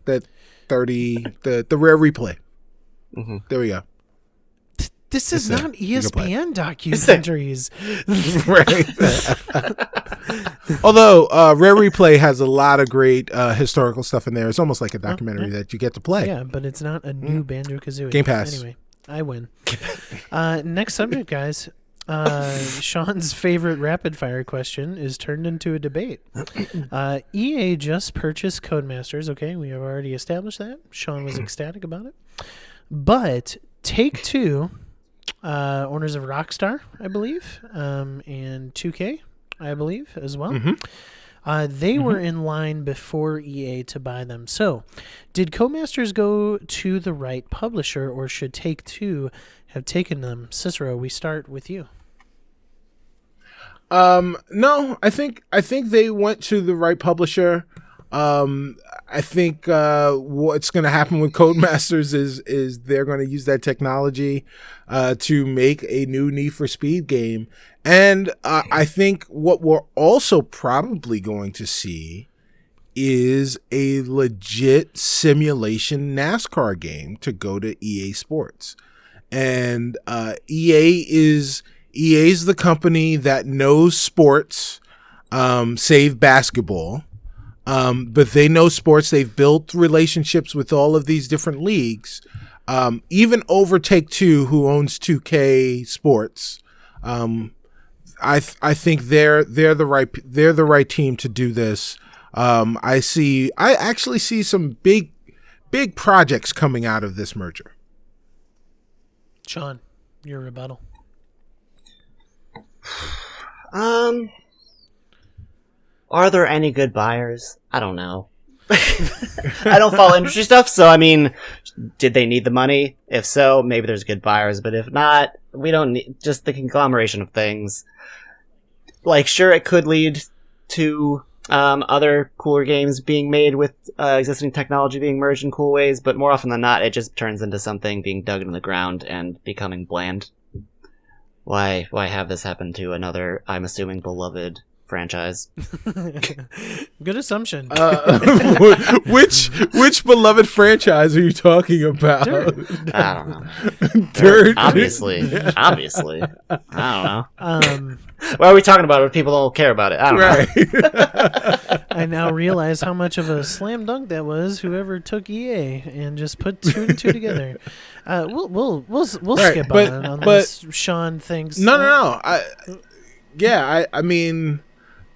C: that 30 the rare replay.
B: Mm-hmm.
C: There we go.
A: This is
C: It's
A: not
C: there. You can play.
A: ESPN documentaries.
C: Right. Although Rare Replay has a lot of great historical stuff in there. It's almost like a documentary that you get to play.
A: Yeah, but it's not a new Banjo-Kazooie.
C: Game Pass.
A: Anyway, I win. Next subject, guys. Sean's favorite rapid-fire question is turned into a debate. EA just purchased Codemasters. Okay, we have already established that. Sean was ecstatic about it. But Take-Two, owners of Rockstar, I believe, and 2K, I believe, as well. They were in line before EA to buy them. So, did Codemasters go to the right publisher, or should Take-Two have taken them? Cicero, we start with you.
C: No, I think they went to the right publisher. I think what's going to happen with Codemasters is they're going to use that technology to make a new Need for Speed game. And I think what we're also probably going to see is a legit simulation NASCAR game to go to EA Sports. And EA's the company that knows sports, save basketball. But they know sports. They've built relationships with all of these different leagues. Even over Take-Two, who owns 2K Sports. I think they're the right team to do this. I actually see some big projects coming out of this merger.
A: Sean, your rebuttal.
B: Are there any good buyers? I don't know. I don't follow industry stuff, so I mean, did they need the money? If so, maybe there's good buyers, but if not, we don't need just the conglomeration of things. Like, sure, it could lead to other cooler games being made with existing technology being merged in cool ways, but more often than not, it just turns into something being dug into the ground and becoming bland. Why have this happen to another, I'm assuming, beloved franchise?
A: Good assumption.
C: Which beloved franchise are you talking about?
A: Dirt.
B: I don't know.
C: Dirt.
B: Obviously. I don't know.
C: Why
B: are we talking about it if people don't care about it? I don't know.
A: I now realize how much of a slam dunk that was. Whoever took EA and just put two and two together. We'll skip on it unless Sean thinks.
C: No. I mean,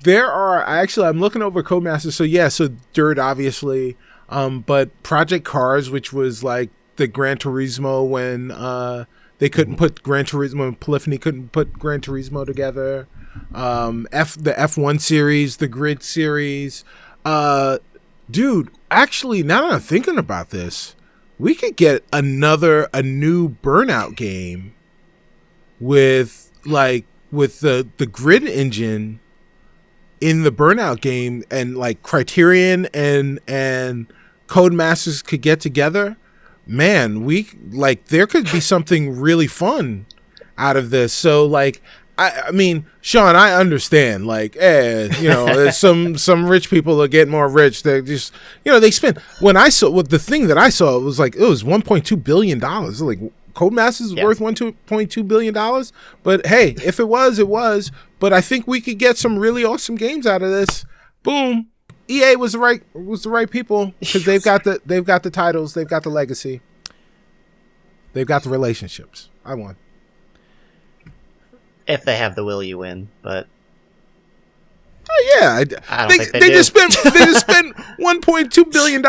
C: there are I'm looking over Codemasters. So Dirt, obviously, but Project Cars, which was like the Gran Turismo when they couldn't put Gran Turismo, and Polyphony couldn't put Gran Turismo together. The F1 series, the Grid series. Dude, actually, now that I'm thinking about this, we could get a new Burnout game with the Grid engine in the Burnout game, and like Criterion and Codemasters could get together. Man, there could be something really fun out of this. So I mean, Sean, I understand. There's some rich people that get more rich. They just, they spend. The thing that I saw, it was $1.2 billion. Like, Codemasters is worth $1.2 billion. But hey, if it was, it was. But I think we could get some really awesome games out of this. Boom. EA was the right people, because they've got the titles, they've got the legacy, they've got the relationships. I won.
B: If they have the will, you win. But
C: yeah,
B: I don't think
C: they just spent $1.2 billion.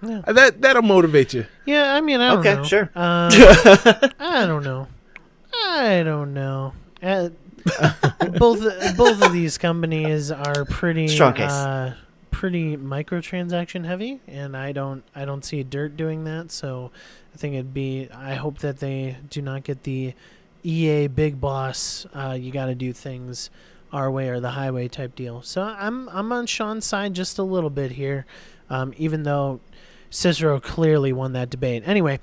C: Yeah. That'll motivate you.
A: Yeah, I mean, I don't know.
B: Okay, sure.
A: I don't know. Both of these companies are pretty
B: strong case.
A: Pretty microtransaction heavy, and I don't see Dirt doing that. So I think I hope that they do not get the EA big boss. You got to do things our way or the highway type deal. So I'm on Sean's side just a little bit here, even though Cicero clearly won that debate. Anyway,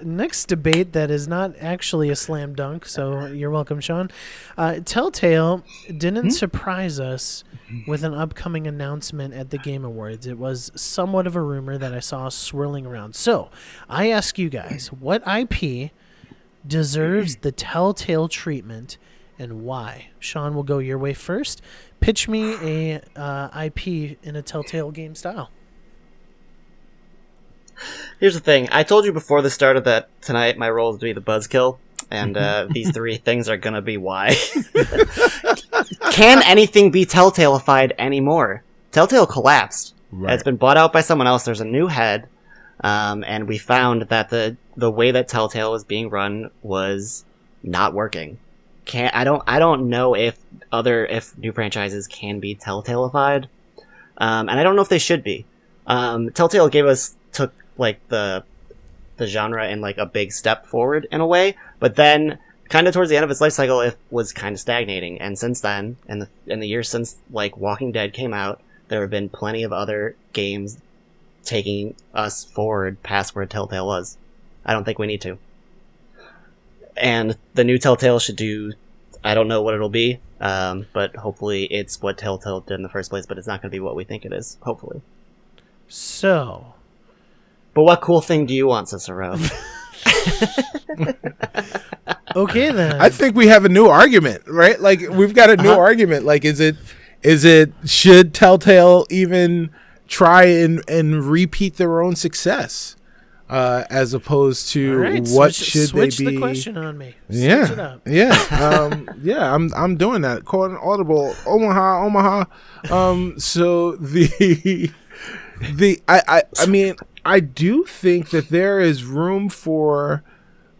A: next debate that is not actually a slam dunk, so you're welcome, Sean. Telltale didn't surprise us with an upcoming announcement at the Game Awards. It was somewhat of a rumor that I saw swirling around. So I ask you guys, what IP deserves the Telltale treatment and why? Sean, will go your way first. Pitch me a IP in a Telltale game style.
B: Here's the thing. I told you before the start of that tonight my role is to be the buzzkill, and these three things are gonna be why. Can anything be Telltale-ified anymore? Telltale collapsed.
C: Right.
B: It's been bought out by someone else. There's a new head, and we found that the way that Telltale was being run was not working. I don't know if new franchises can be Telltale-ified, and I don't know if they should be. Telltale took like the genre in like a big step forward in a way, but then kind of towards the end of its life cycle, it was kind of stagnating. And since then, in the years since like Walking Dead came out, there have been plenty of other games taking us forward past where Telltale was. I don't think we need to. And the new Telltale should do, I don't know what it'll be, but hopefully it's what Telltale did in the first place, but it's not going to be what we think it is, hopefully.
A: So.
B: But what cool thing do you want, Cicero?
A: Okay, then.
C: I think we have a new argument, right? Like, we've got a new argument. Like, is it, should Telltale even try and repeat their own success? As opposed to what should they be?
A: Switch the question on me.
C: Yeah,
A: Switch it up.
C: yeah. I'm doing that. Calling audible, Omaha. So I mean, I do think that there is room for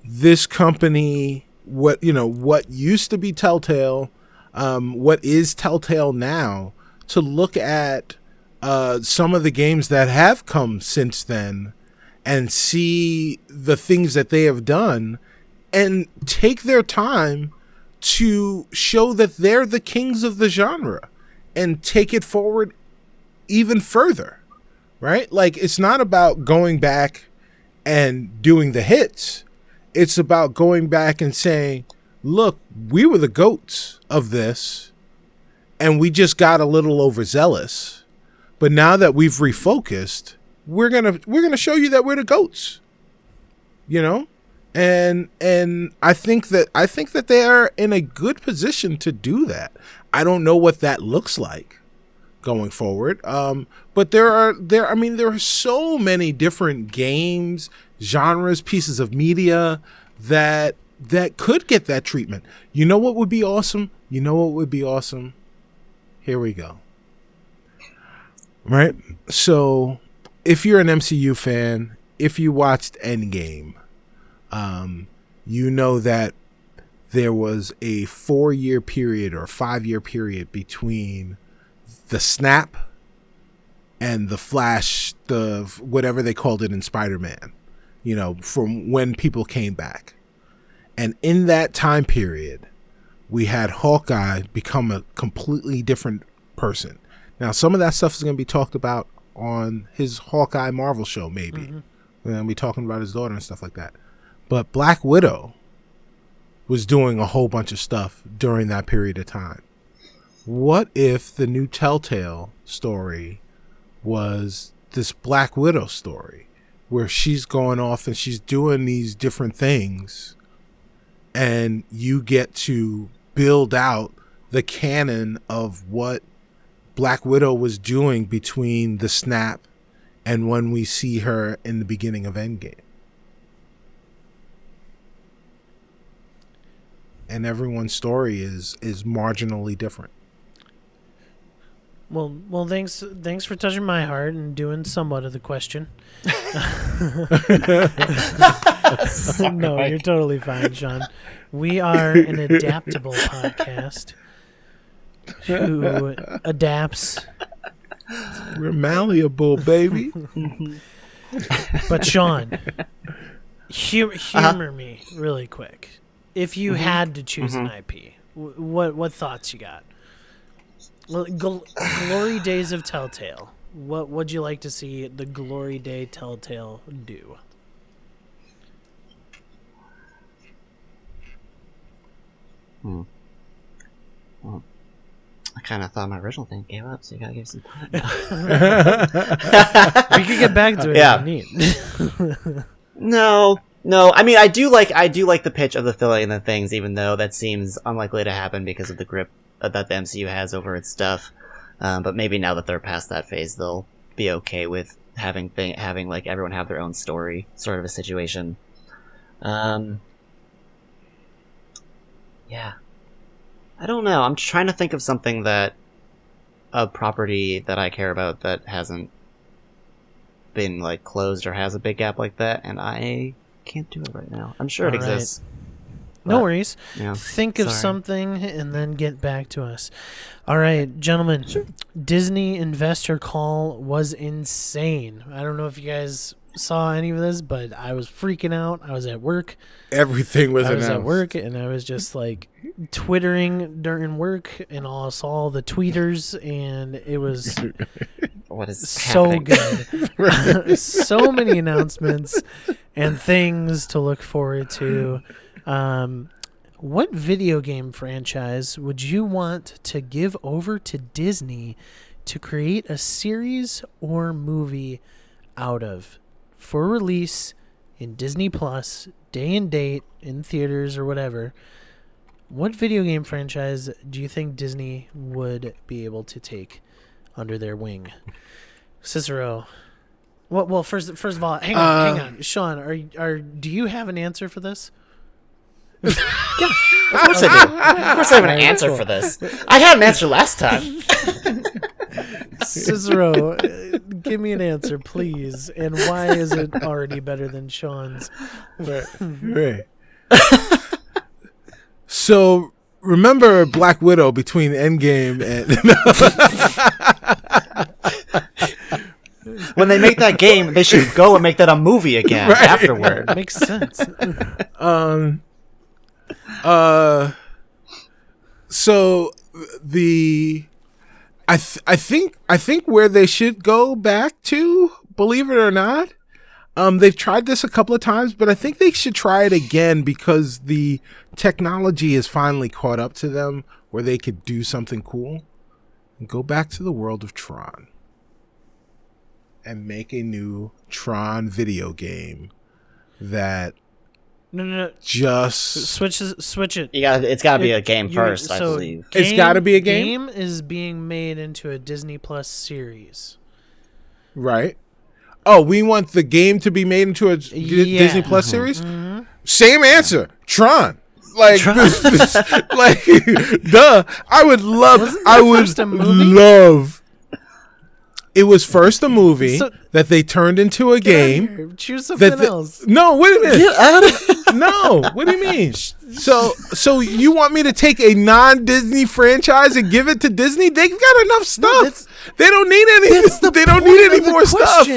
C: this company. What used to be Telltale, what is Telltale now, to look at some of the games that have come since then. And see the things that they have done and take their time to show that they're the kings of the genre and take it forward even further, right? Like, it's not about going back and doing the hits. It's about going back and saying, look, we were the goats of this and we just got a little overzealous. But now that we've refocused, we're gonna show you that we're the goats, and I think that they are in a good position to do that. I don't know what that looks like going forward, but there are so many different games, genres, pieces of media that could get that treatment. You know what would be awesome? Here we go. Right, so. If you're an MCU fan, if you watched Endgame, you know that there was a 4-year period or 5-year period between the snap and the Flash, the whatever they called it in Spider-Man, from when people came back. And in that time period, we had Hawkeye become a completely different person. Now, some of that stuff is going to be talked about on his Hawkeye Marvel show, maybe. And then we talking about his daughter and stuff like that. But Black Widow was doing a whole bunch of stuff during that period of time. What if the new Telltale story was this Black Widow story where she's going off and she's doing these different things and you get to build out the canon of what Black Widow was doing between the snap and when we see her in the beginning of Endgame. And everyone's story is marginally different.
A: Well, thanks for touching my heart and doing somewhat of the question. No, you're totally fine, Sean. We are an adaptable podcast who adapts.
C: We're malleable, baby.
A: But Sean, humor me really quick. If you had to choose an IP, what thoughts you got? Well, Glory Days of Telltale. What would you like to see the Glory Day Telltale do?
B: Well, I kind of thought my original thing gave up, so you gotta give some time.
A: We could get back to it if you need.
B: No. I mean, I do like the pitch of the filling and the things, even though that seems unlikely to happen because of the grip that the MCU has over its stuff. But maybe now that they're past that phase, they'll be okay with having like everyone have their own story, sort of a situation. Yeah. I don't know. I'm trying to think of something a property that I care about that hasn't been like closed or has a big gap like that, and I can't do it right now. I'm sure it exists.
A: No worries.
B: Yeah,
A: think of something and then get back to us. All right, gentlemen. Sure. Disney investor call was insane. I don't know if you guys saw any of this, but I was freaking out. I was at work.
C: Everything was announced.
A: I was at work, and I was just like twittering during work, and I saw all the tweeters, and it was
B: what is
A: so
B: happening?
A: Good. So many announcements and things to look forward to. What video game franchise would you want to give over to Disney to create a series or movie out of for release in Disney Plus, day and date, in theaters or whatever? What video game franchise do you think Disney would be able to take under their wing? Cicero. Well, first of all, hang on. Sean, do you have an answer for this?
B: Yeah, of course I do. Of course I have an answer for this. I had an answer last time.
A: Cicero, give me an answer, please. And why is it already better than Sean's?
C: Right. So, remember Black Widow between Endgame and...
B: When they make that game, they should go and make that a movie again afterward.
A: Makes sense.
C: So I think where they should go back to, believe it or not, they've tried this a couple of times, but I think they should try it again because the technology has finally caught up to them where they could do something cool. And go back to the world of Tron and make a new Tron video game that
A: No.
C: just
A: switch it.
B: It's got to be a game first, I believe.
C: It's got to be a game?
A: Game is being made into a Disney Plus series.
C: Right. Oh, we want the game to be made into a Disney Plus series?
A: Mm-hmm.
C: Same answer. Tron. Like, duh. I would love. It was first a movie that they turned into a game.
A: Choose something else.
C: No, wait a minute. No, what do you mean? So you want me to take a non-Disney franchise and give it to Disney? They've got enough stuff. They don't need anything. They don't need any more stuff.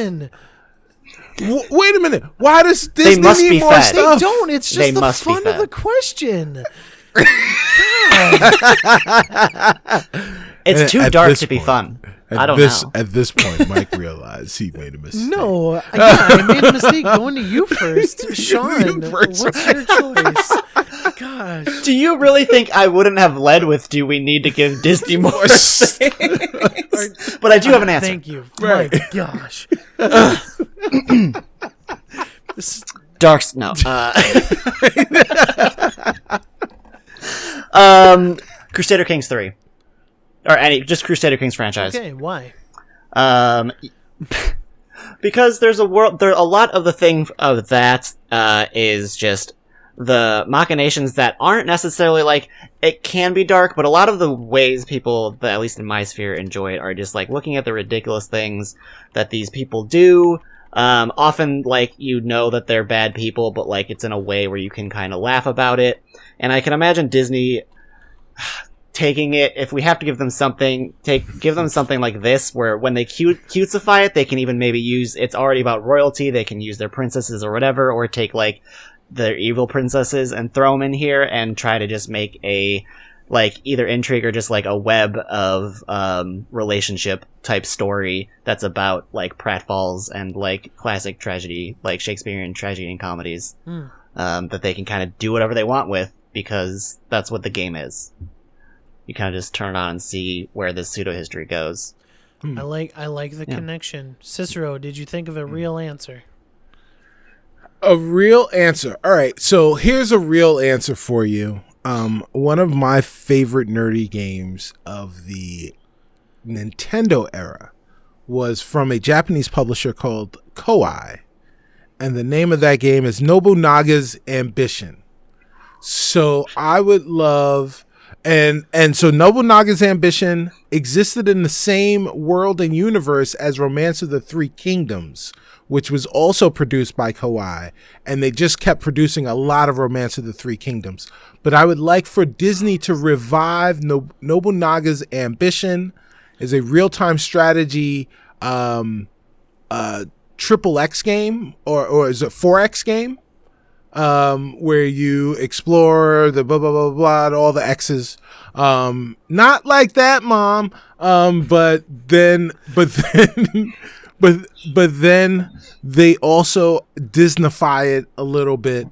C: Wait a minute. Why does Disney need more stuff?
A: They don't. It's just the fun of the question.
B: It's too dark to be fun. I don't know.
C: At this point, Mike realized he made a mistake.
A: No, I made a mistake going to you first. Sean, what's your choice? Gosh.
B: Do you really think I wouldn't have led with, do we need to give Disney more things? But I do have an answer.
A: Thank you. Right. My gosh.
B: Darks, no. Crusader Kings 3. Or just Crusader Kings franchise.
A: Okay, why?
B: Because there's a lot of the thing of that is just the machinations that aren't necessarily like, it can be dark, but a lot of the ways people, at least in my sphere, enjoy it are just like looking at the ridiculous things that these people do. Often like, that they're bad people, but like it's in a way where you can kind of laugh about it. And I can imagine Disney taking it, if we have to give them something, give them something like this, where when they cutesify it, they can even maybe use, it's already about royalty, they can use their princesses or whatever, or take like their evil princesses and throw them in here and try to just make a like either intrigue or just like a web of relationship type story that's about like pratfalls and like classic tragedy, like Shakespearean tragedy and comedies, that they can kind of do whatever they want with, because that's what the game is. You kind of just turn it on and see where this pseudo history goes.
A: I like the connection. Cicero, did you think of a real answer?
C: A real answer. All right, so here's a real answer for you. One of my favorite nerdy games of the Nintendo era was from a Japanese publisher called Koei, and the name of that game is Nobunaga's Ambition. So I would love... And so Nobunaga's Ambition existed in the same world and universe as Romance of the Three Kingdoms, which was also produced by Koei, and they just kept producing a lot of Romance of the Three Kingdoms. But I would like for Disney to revive Nobunaga's Ambition as a real-time strategy triple X game, or is it 4X game? Where you explore the blah blah blah blah, all the X's. Not like that, Mom. But then they also Disneyfy it a little bit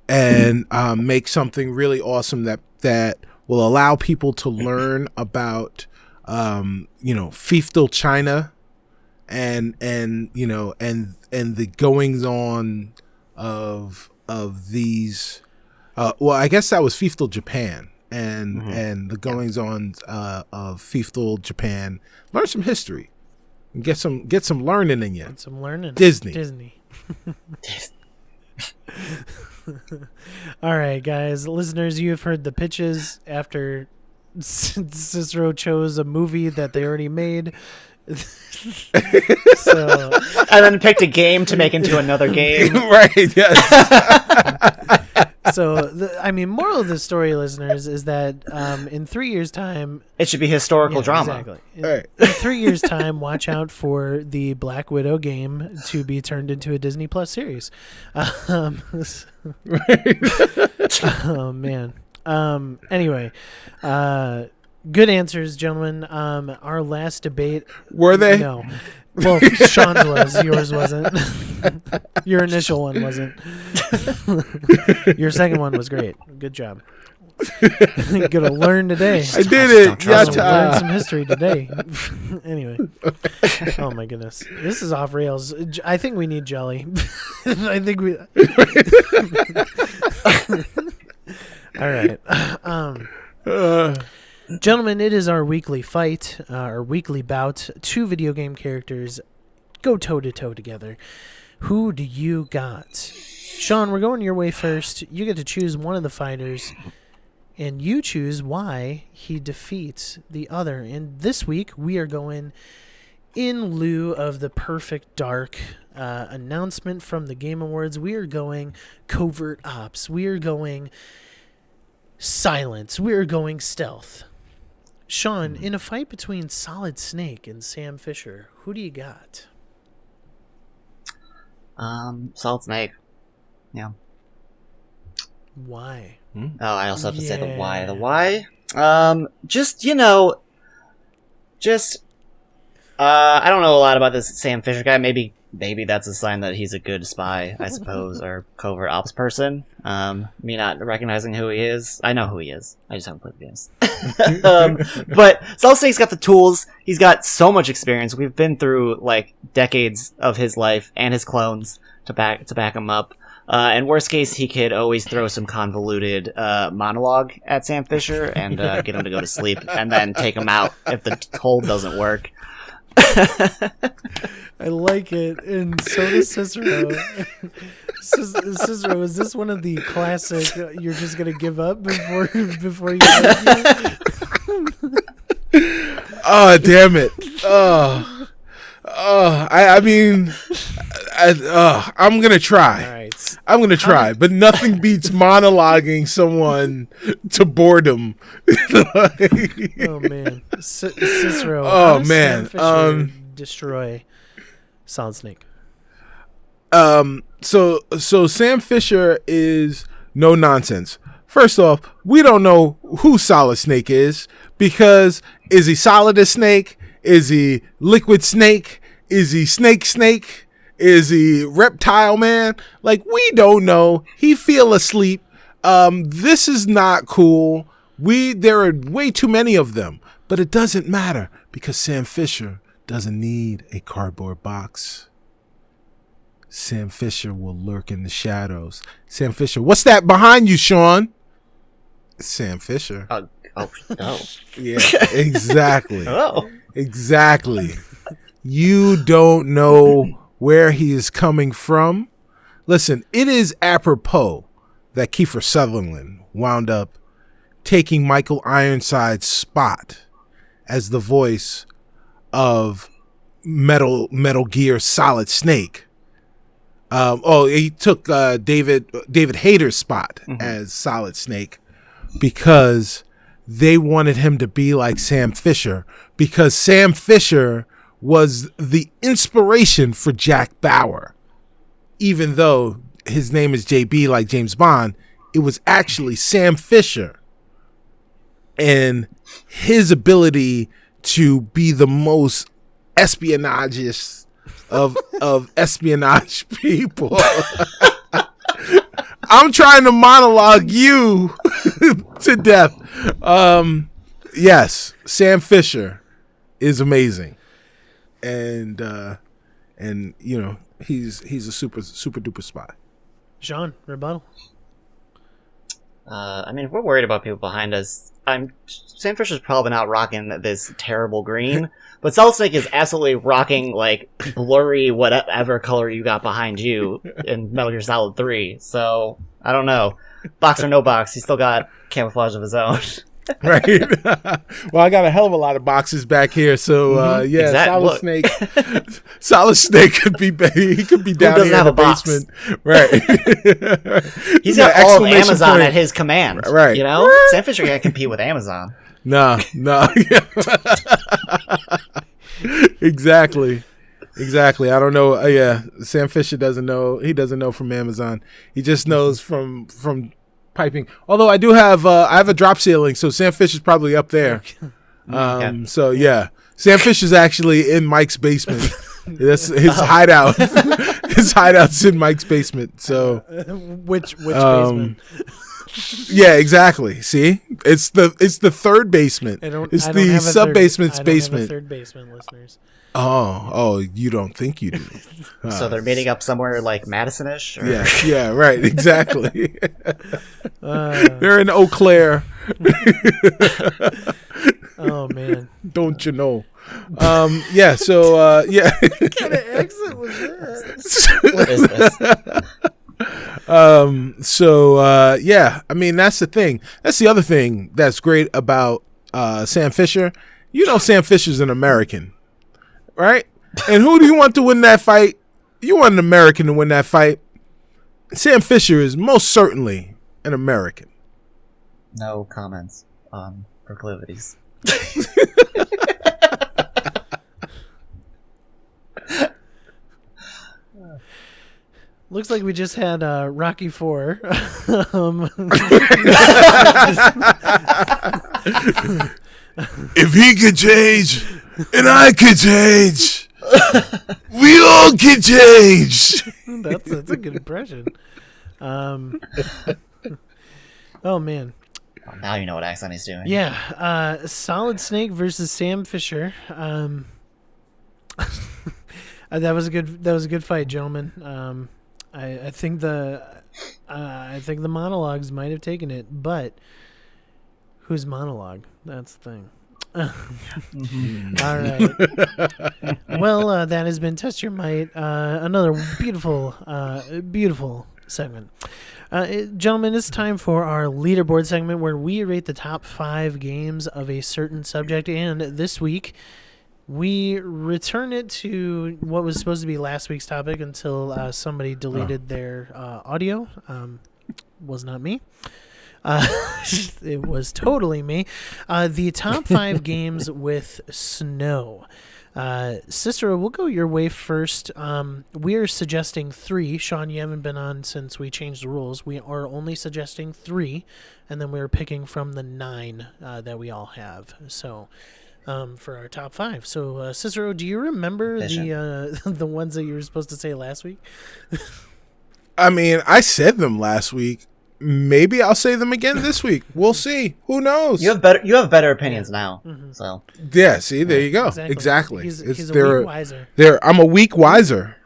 C: and make something really awesome that will allow people to learn about feudal China and the goings on of these well, I guess that was feudal Japan and the goings on of feudal Japan. Learn some history and get some learning in you.
A: Get some learning.
C: Disney.
A: All right, guys, listeners, you have heard the pitches after Cicero chose a movie that they already made. So,
B: and then picked a game to make into another game.
C: Right, yes.
A: So, moral of the story, listeners, is that in 3 years' time...
B: It should be historical drama.
A: Exactly.
C: Right.
A: In 3 years' time, watch out for the Black Widow game to be turned into a Disney Plus series. Oh, man. Anyway, good answers, gentlemen. Our last debate...
C: Were they?
A: No. Well, Sean's was. Yours wasn't. Your initial one wasn't. Your second one was great. Good job. Gonna learn today.
C: I did it.
A: Learn some history today. Anyway. Oh my goodness. This is off rails. I think we need jelly. I think we... All right. Gentlemen, it is our weekly fight, our weekly bout. Two video game characters go toe-to-toe together. Who do you got? Sean, we're going your way first. You get to choose one of the fighters, and you choose why he defeats the other. And this week, we are going in lieu of the Perfect Dark announcement from the Game Awards. We are going covert ops. We are going silence. We are going stealth. Sean, in a fight between Solid Snake and Sam Fisher, who do you got?
B: Solid Snake. Yeah.
A: Why?
B: Oh, I also have to say the why.
A: Yeah.
B: The why? I don't know a lot about this Sam Fisher guy. Maybe that's a sign that he's a good spy, I suppose, or covert ops person. Me not recognizing who he is. I know who he is. I just haven't played the games. But Solid Snake's got the tools. He's got so much experience. We've been through like decades of his life and his clones to back him up. In worst case, he could always throw some convoluted monologue at Sam Fisher and get him to go to sleep, and then take him out if the hold doesn't work.
A: I like it, and so does Cicero. Cicero, is this one of the classic? You're just gonna give up before you argue?
C: Oh, damn it! I'm gonna try.
A: All right.
C: I'm gonna try, but nothing beats monologuing someone to boredom.
A: Oh man, Cicero.
C: Oh,
A: how does
C: man,
A: Sam Fisher destroy Solid Snake.
C: So Sam Fisher is no nonsense. First off, we don't know who Solid Snake is because is he Solid as Snake? Is he Liquid Snake? Is he Snake? Is he Reptile Man? Like, we don't know. He feel asleep. This is not cool. There are way too many of them, but it doesn't matter because Sam Fisher doesn't need a cardboard box. Sam Fisher will lurk in the shadows. Sam Fisher, what's that behind you, Sean? Sam Fisher.
B: Oh no.
C: Yeah, exactly.
B: Oh.
C: Exactly. You don't know where he is coming from. Listen, it is apropos that Kiefer Sutherland wound up taking Michael Ironside's spot as the voice of Metal Gear Solid Snake. He took David Hayter's spot as Solid Snake because they wanted him to be like Sam Fisher, because Sam Fisher was the inspiration for Jack Bauer. Even though his name is JB like James Bond, it was actually Sam Fisher and his ability to be the most espionage of espionage people. I'm trying to monologue you to death. Yes, Sam Fisher is amazing, and you know he's a super duper spy.
A: Sean, rebuttal.
B: I mean, if we're worried about people behind us, Sam Fisher's probably not rocking this terrible green, but Solid Snake is absolutely rocking, like, blurry whatever color you got behind you in Metal Gear Solid 3, so, I don't know. Box or no box, he's still got camouflage of his own.
C: Right. Well, I got a hell of a lot of boxes back here, so yeah,
B: exactly.
C: Solid Snake could be he could be down here in the basement. Right.
B: He's got all of Amazon at his command.
C: Right.
B: You know? Sam Fisher can't compete with Amazon.
C: No. Exactly. I don't know. Yeah, Sam Fisher doesn't know. He doesn't know from Amazon. He just knows from piping. Although I do have I have a drop ceiling, so Sam Fisher's probably up there.
B: Okay.
C: So yeah, Sam Fisher's actually in Mike's basement. That's his hideout. His hideout's in Mike's basement. So
A: which basement?
C: Yeah, exactly. See, it's the third basement. It's the sub basement's basement.
A: Third basement, listeners.
C: Oh, you don't think you do.
B: So they're meeting up somewhere like Madison-ish? Or?
C: Yeah, right, exactly. They're in Eau Claire.
A: Oh, man.
C: Don't you know? Yeah, so, yeah.
A: What kind of accent was that?
B: What is this?
C: So, yeah, I mean, that's the thing. That's the other thing that's great about Sam Fisher. You know Sam Fisher's an American. Right? And who do you want to win that fight? You want an American to win that fight. Sam Fisher is most certainly an American.
B: No comments on proclivities.
A: Looks like we just had Rocky IV.
C: If he could change, and I could change, we all can change.
A: That's a good impression. Oh man.
B: Well, now you know what accent he's doing.
A: Yeah. Solid Snake versus Sam Fisher. That was a good fight, gentlemen. I think the monologues might have taken it, but whose monologue? That's the thing. All right. Well, that has been Test Your Might. Another beautiful segment. Gentlemen, it's time for our leaderboard segment where we rate the top 5 games of a certain subject. And this week, we return it to what was supposed to be last week's topic until somebody deleted their audio. Was not me. It was totally me. The top 5 games with snow. Cicero, we'll go your way first. We're suggesting 3. Sean, you haven't been on since we changed the rules. We are only suggesting 3, and then we're picking from the 9 that we all have. So, for our top 5. So, Cicero, do you remember the ones that you were supposed to say last week?
C: I mean, I said them last week. Maybe I'll say them again this week. We'll see. Who knows?
B: You have better opinions now.
A: Mm-hmm.
B: So
C: yeah, see, there you go. Exactly.
A: He's a week wiser.
C: I'm a week wiser.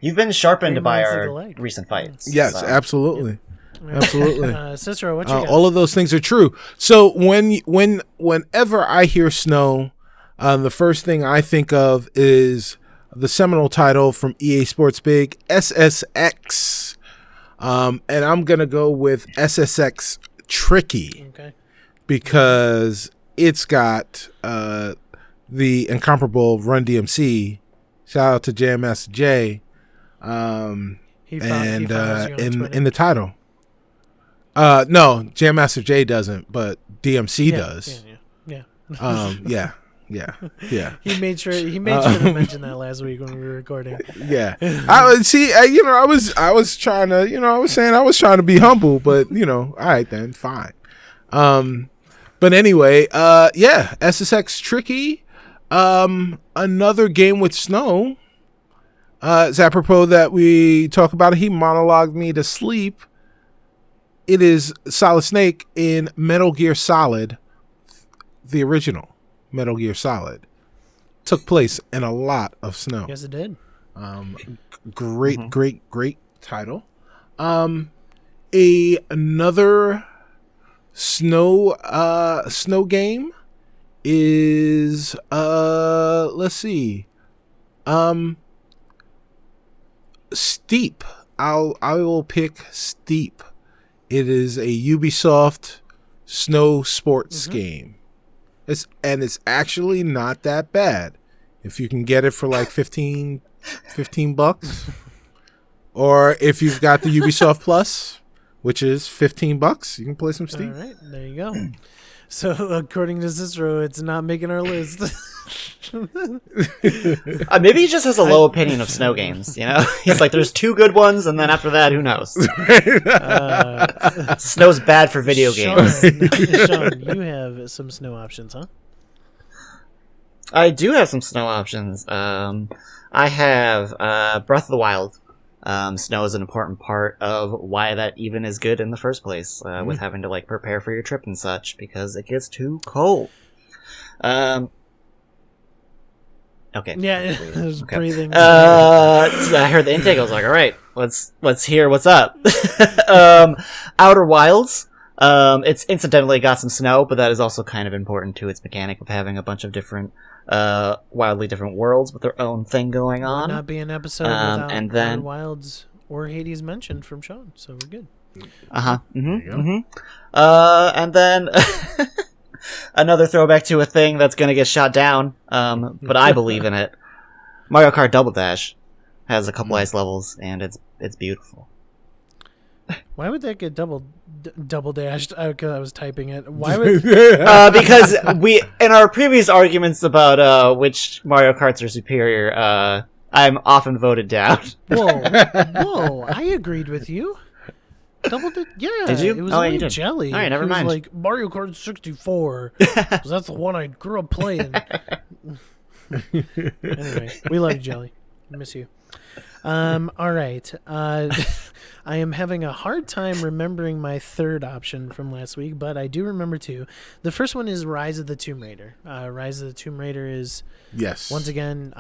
B: You've been sharpened by our recent fights.
C: Yes,
B: so.
C: absolutely. Absolutely.
A: Cicero, what you got?
C: All of those things are true. So whenever I hear snow, the first thing I think of is the seminal title from EA Sports Big, SSX. And I'm going to go with SSX Tricky.
A: Okay.
C: Because it's got the incomparable Run DMC. Shout out to Jam Master J. In the title. No, Jam Master J doesn't, but DMC does. Yeah.
A: He made sure to mention that last week when we were recording.
C: Yeah. I was trying to, I was saying I was trying to be humble, but all right then, fine. But anyway, SSX Tricky. Another game with snow. It's apropos that we talk about it. He monologued me to sleep. It is Solid Snake in Metal Gear Solid, the original Metal Gear Solid. Took place in a lot of snow.
A: Yes, it did.
C: Great title. Another snow game is let's see. Steep. I will pick Steep. It is a Ubisoft snow sports game. It's actually not that bad. If you can get it for like $15 or if you've got the Ubisoft Plus, which is $15, you can play some Steep.
A: All right, there you go. So according to Cicero, it's not making our list.
B: Maybe he just has a low opinion of snow games. He's like, there's 2 good ones, and then after that, who knows? Snow's bad for video games.
A: Sean, you have some snow options, huh?
B: I do have some snow options. I have Breath of the Wild. Snow is an important part of why that even is good in the first place, with having to prepare for your trip and such, because it gets too cold. Okay.
A: Yeah, I was breathing.
B: I heard the intake. I was like, all right, let's hear what's up. Outer Wilds. It's incidentally got some snow, but that is also kind of important to its mechanic of having a bunch of different, wildly different worlds with their own thing going on.
A: Would not be an episode without
B: and then
A: Outer Wilds or Hades mentioned from Sean, so we're good.
B: And then another throwback to a thing that's going to get shot down, but I believe in it. Mario Kart Double Dash has a couple ice levels, and it's beautiful.
A: Why would that get double dashed? I was typing it. Why would?
B: Because we, in our previous arguments about which Mario Karts are superior, I'm often voted down.
A: Whoa! I agreed with you. Yeah.
B: Did you?
A: It was
B: you did.
A: jelly.
B: All right, never mind.
A: It was like Mario Kart 64, because that's the one I grew up playing. Anyway, we love you, Jelly. Miss you. All right. I am having a hard time remembering my third option from last week, but I do remember 2. The first one is Rise of the Tomb Raider. Rise of the Tomb Raider is, once again,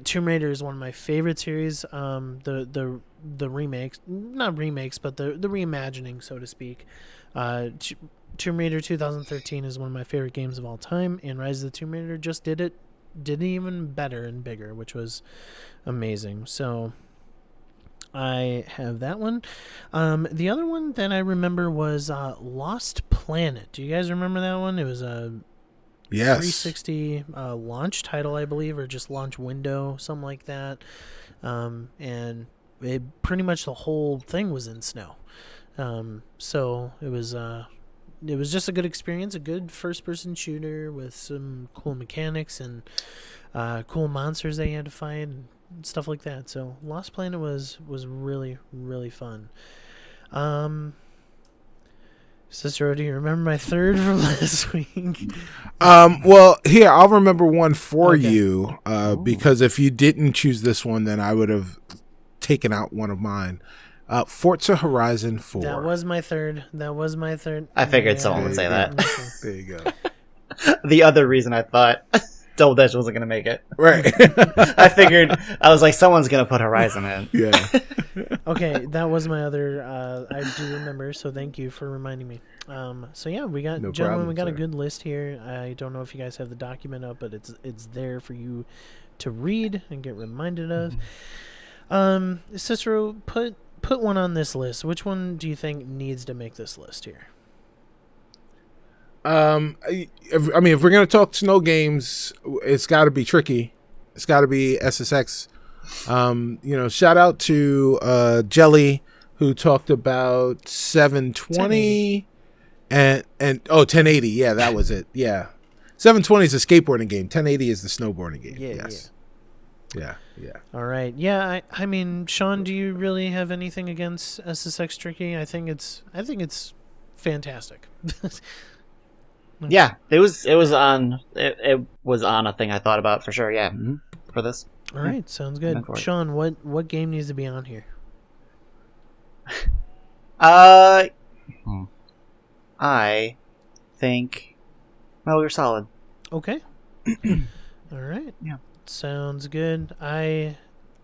A: Tomb Raider is one of my favorite series. The remakes, not remakes, but the reimagining, so to speak. Tomb Raider 2013 is one of my favorite games of all time, and Rise of the Tomb Raider just did it even better and bigger, which was amazing. So I have that one. The other one that I remember was Lost Planet. Do you guys remember that one? It was a 360 launch title, I believe, or just launch window, something like that. And pretty much the whole thing was in snow. So it was it was just a good experience, a good first-person shooter with some cool mechanics and cool monsters that you had to fight and stuff like that. So Lost Planet was really, really fun. Cicero, do you remember my third from last week?
C: Well, here, I'll remember one for
A: Okay.
C: you, because if you didn't choose this one, then I would have taken out one of mine. Forza Horizon 4.
A: That was my third.
B: I figured someone would say that.
C: There you go.
B: The other reason I thought Double Dash wasn't gonna make it.
C: Right.
B: I figured, I was like, someone's gonna put Horizon in.
C: Yeah.
A: Okay, that was my other. I do remember, so thank you for reminding me. So yeah, we got
C: No
A: gentlemen.
C: problem,
A: We got a
C: sir.
A: good list here. I don't know if you guys have the document up, but it's there for you to read and get reminded of. Cicero, put one on this list. Which one do you think needs to make this list here?
C: I mean, if we're gonna talk snow games, it's got to be Tricky. It's got to be SSX. Shout out to Jelly, who talked about 720 and 1080. Yeah, that was it. Yeah, 720 is a skateboarding game. 1080 is the snowboarding game.
A: Yeah,
C: Yes. Yeah.
A: All right. Yeah, I mean, Sean, do you really have anything against SSX Tricky? I think it's fantastic.
B: Yeah, it was on a thing I thought about for sure. Yeah, for this.
A: All right, sounds
B: I'm in
A: good.
B: for it.
A: Sean, what game needs to be on here?
B: I think Metal Gear Solid.
A: Okay. All right.
B: Yeah.
A: Sounds good. I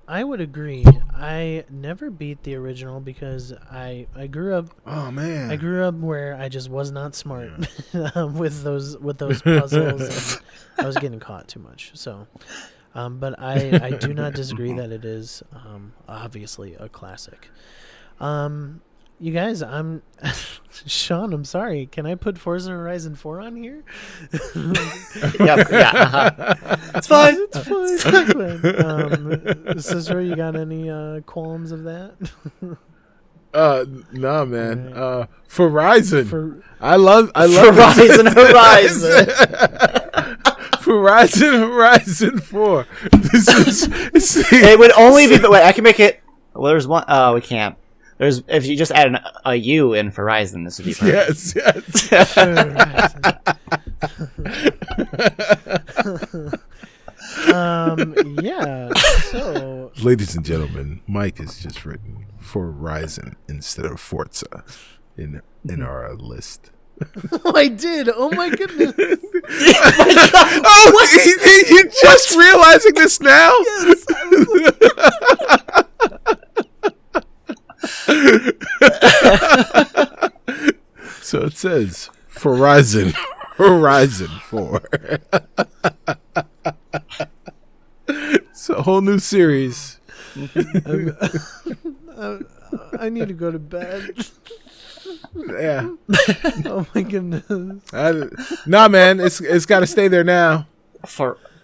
A: would agree. I never beat the original because I grew up
C: Oh man.
A: I grew up where I just was not smart with those puzzles. And I was getting caught too much. So, but I do not disagree that it is obviously a classic. You guys, I'm Sean. I'm sorry. Can I put Forza Horizon 4 on here?
B: Yeah. It's fine.
A: It's fine. Cicero, you got any qualms of that?
C: No, man.
A: All
C: Verizon. I love
B: Horizon.
C: Horizon 4. This is
B: It would only be. Wait, I can make it. Well, there's one. Oh, we can't. There's if you just add a U in Verizon, this would be perfect.
C: Yes.
A: Yeah. So
C: Ladies and gentlemen, Mike has just written Verizon instead of Forza in our list.
A: I did. Oh my goodness.
C: Oh, you just realizing this now? So it says Verizon Horizon 4. It's a whole new series.
A: I need to go to bed.
C: Yeah.
A: Oh my goodness.
C: Nah, man, it's got to stay there now.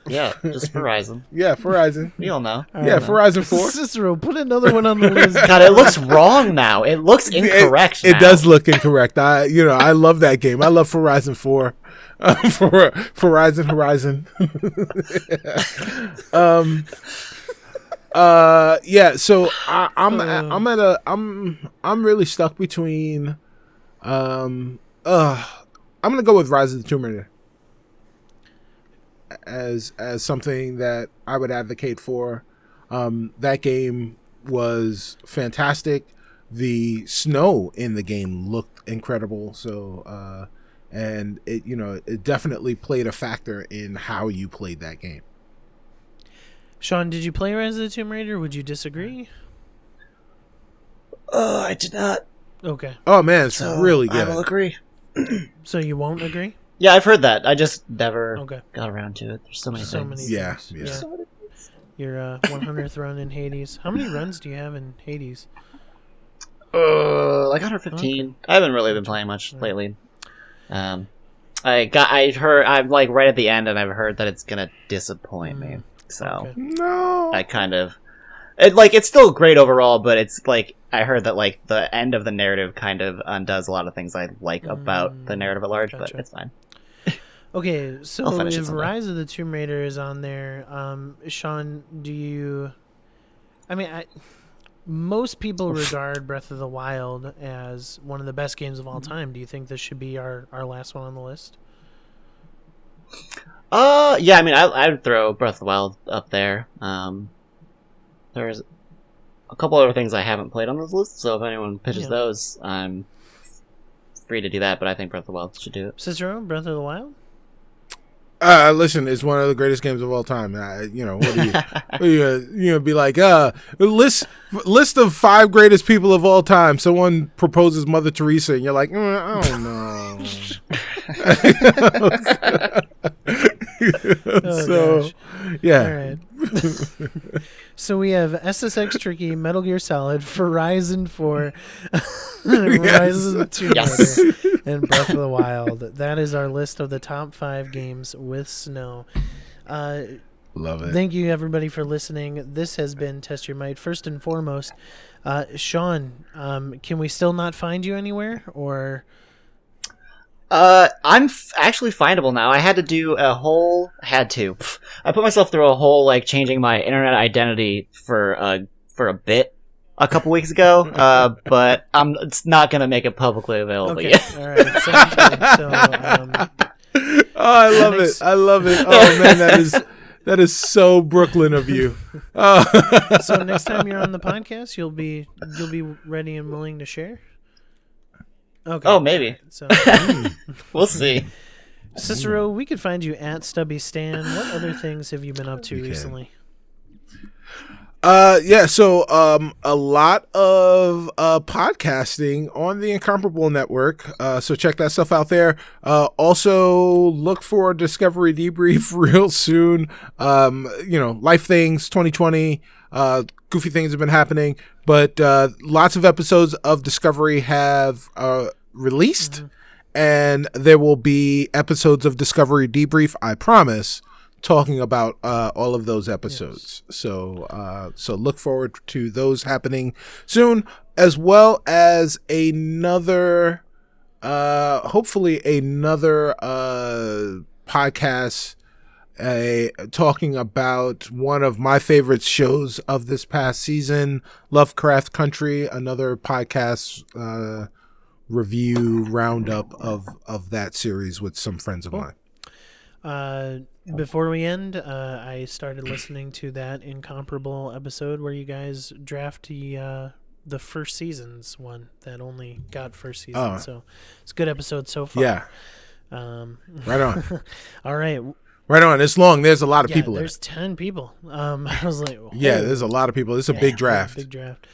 B: Just Verizon.
C: Yeah, Verizon.
B: We all know.
C: Yeah, Verizon 4.
A: Cicero, put another one on the list.
B: God, it looks wrong now. It looks incorrect.
C: It
B: now.
C: does look incorrect. I love that game. I love Verizon 4. For Verizon Horizon. Yeah. So I'm really stuck between. I'm gonna go with Rise of the Tomb Raider as something that I would advocate for. That game was fantastic. The snow in the game looked incredible. So, and it definitely played a factor in how you played that game.
A: Sean, did you play Rise of the Tomb Raider? Would you disagree?
B: I did not.
A: Okay.
C: Oh man, it's really good.
B: I will agree.
A: So you won't agree?
B: Yeah, I've heard that. I just never
A: Okay.
B: got around to it. There's so many
A: So
B: things.
A: many
C: Yeah,
A: things.
C: yeah.
A: Your 100th run in Hades. How many runs do you have in Hades?
B: Like 115. I haven't really been playing much lately. I'm like right at the end, and I've heard that it's gonna disappoint me. So
A: Okay.
C: No.
B: I kind of It's still great overall, but it's like I heard that like the end of the narrative kind of undoes a lot of things I like about the narrative at large,
A: Gotcha.
B: but it's fine.
A: Okay, so
B: I'll finish it
A: if
B: someday.
A: Rise of the Tomb Raider is on there, Sean, do you? I mean, most people regard Breath of the Wild as one of the best games of all time. Do you think this should be our last one on the list?
B: Yeah, I mean, I'd throw Breath of the Wild up there. There's a couple other things I haven't played on this list, so if anyone pitches those, I'm free to do that, but I think Breath of the Wild should do it.
A: Cicero, Breath of the Wild?
C: Listen, it's one of the greatest games of all time. What do you be like? List of 5 greatest people of all time. Someone proposes Mother Teresa, and you're like, I don't know.
A: Gosh.
C: Yeah.
A: All right. So we have SSX Tricky, Metal Gear Solid, Horizon 4, Rise of the Tomb Raider, and Breath of the Wild. That is our list of the top 5 games with snow.
C: Love it.
A: Thank you, everybody, for listening. This has been Test Your Might. First and foremost, Sean, can we still not find you anywhere, or...
B: I'm actually findable now. I had to do I put myself through a whole, like, changing my internet identity for a bit a couple weeks ago, but it's not gonna make it publicly available yet.
A: All right. Sounds good. So,
C: I love it. I love it. Oh, man, that is so Brooklyn of you.
A: So next time you're on the podcast, you'll be ready and willing to share? Okay.
B: Oh, maybe.
A: So,
B: we'll see.
A: Cicero, we could find you at Stubby Stan. What other things have you been up to recently?
C: So a lot of podcasting on the Incomparable Network. So check that stuff out there. Also look for Discovery Debrief real soon. Life Things 2020. Goofy things have been happening, but lots of episodes of Discovery have released, and there will be episodes of Discovery Debrief, I promise, talking about all of those episodes. Yes. So look forward to those happening soon, as well as hopefully another podcast talking about one of my favorite shows of this past season, Lovecraft Country, another podcast review roundup of that series with some friends of mine.
A: Before we end, I started listening to that Incomparable episode where you guys draft the first season's one that only got first season. So it's a good episode so far.
C: Yeah. Right on.
A: All right.
C: Right on. It's long. There's a lot of people in it.
A: There's 10 people. I was like, oh.
C: Yeah, there's a lot of people. It's a big draft.
A: Big draft.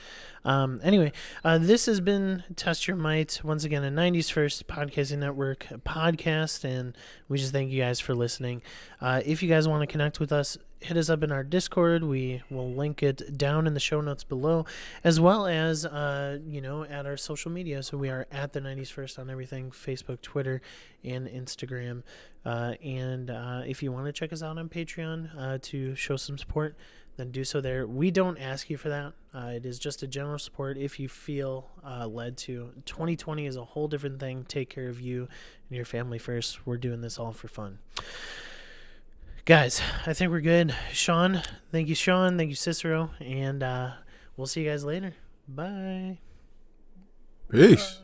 A: Anyway, this has been Test Your Might, once again, a 90s First Podcasting Network podcast, and we just thank you guys for listening. If you guys want to connect with us, hit us up in our Discord. We will link it down in the show notes below, as well as, at our social media. So we are at the 90s First on everything, Facebook, Twitter, and Instagram. And if you want to check us out on Patreon to show some support, then do so there. We don't ask you for that. It is just a general support if you feel led to. 2020 is a whole different thing. Take care of you and your family first. We're doing this all for fun. Guys, I think we're good. Sean. Thank you, Cicero. And we'll see you guys later. Bye.
C: Peace.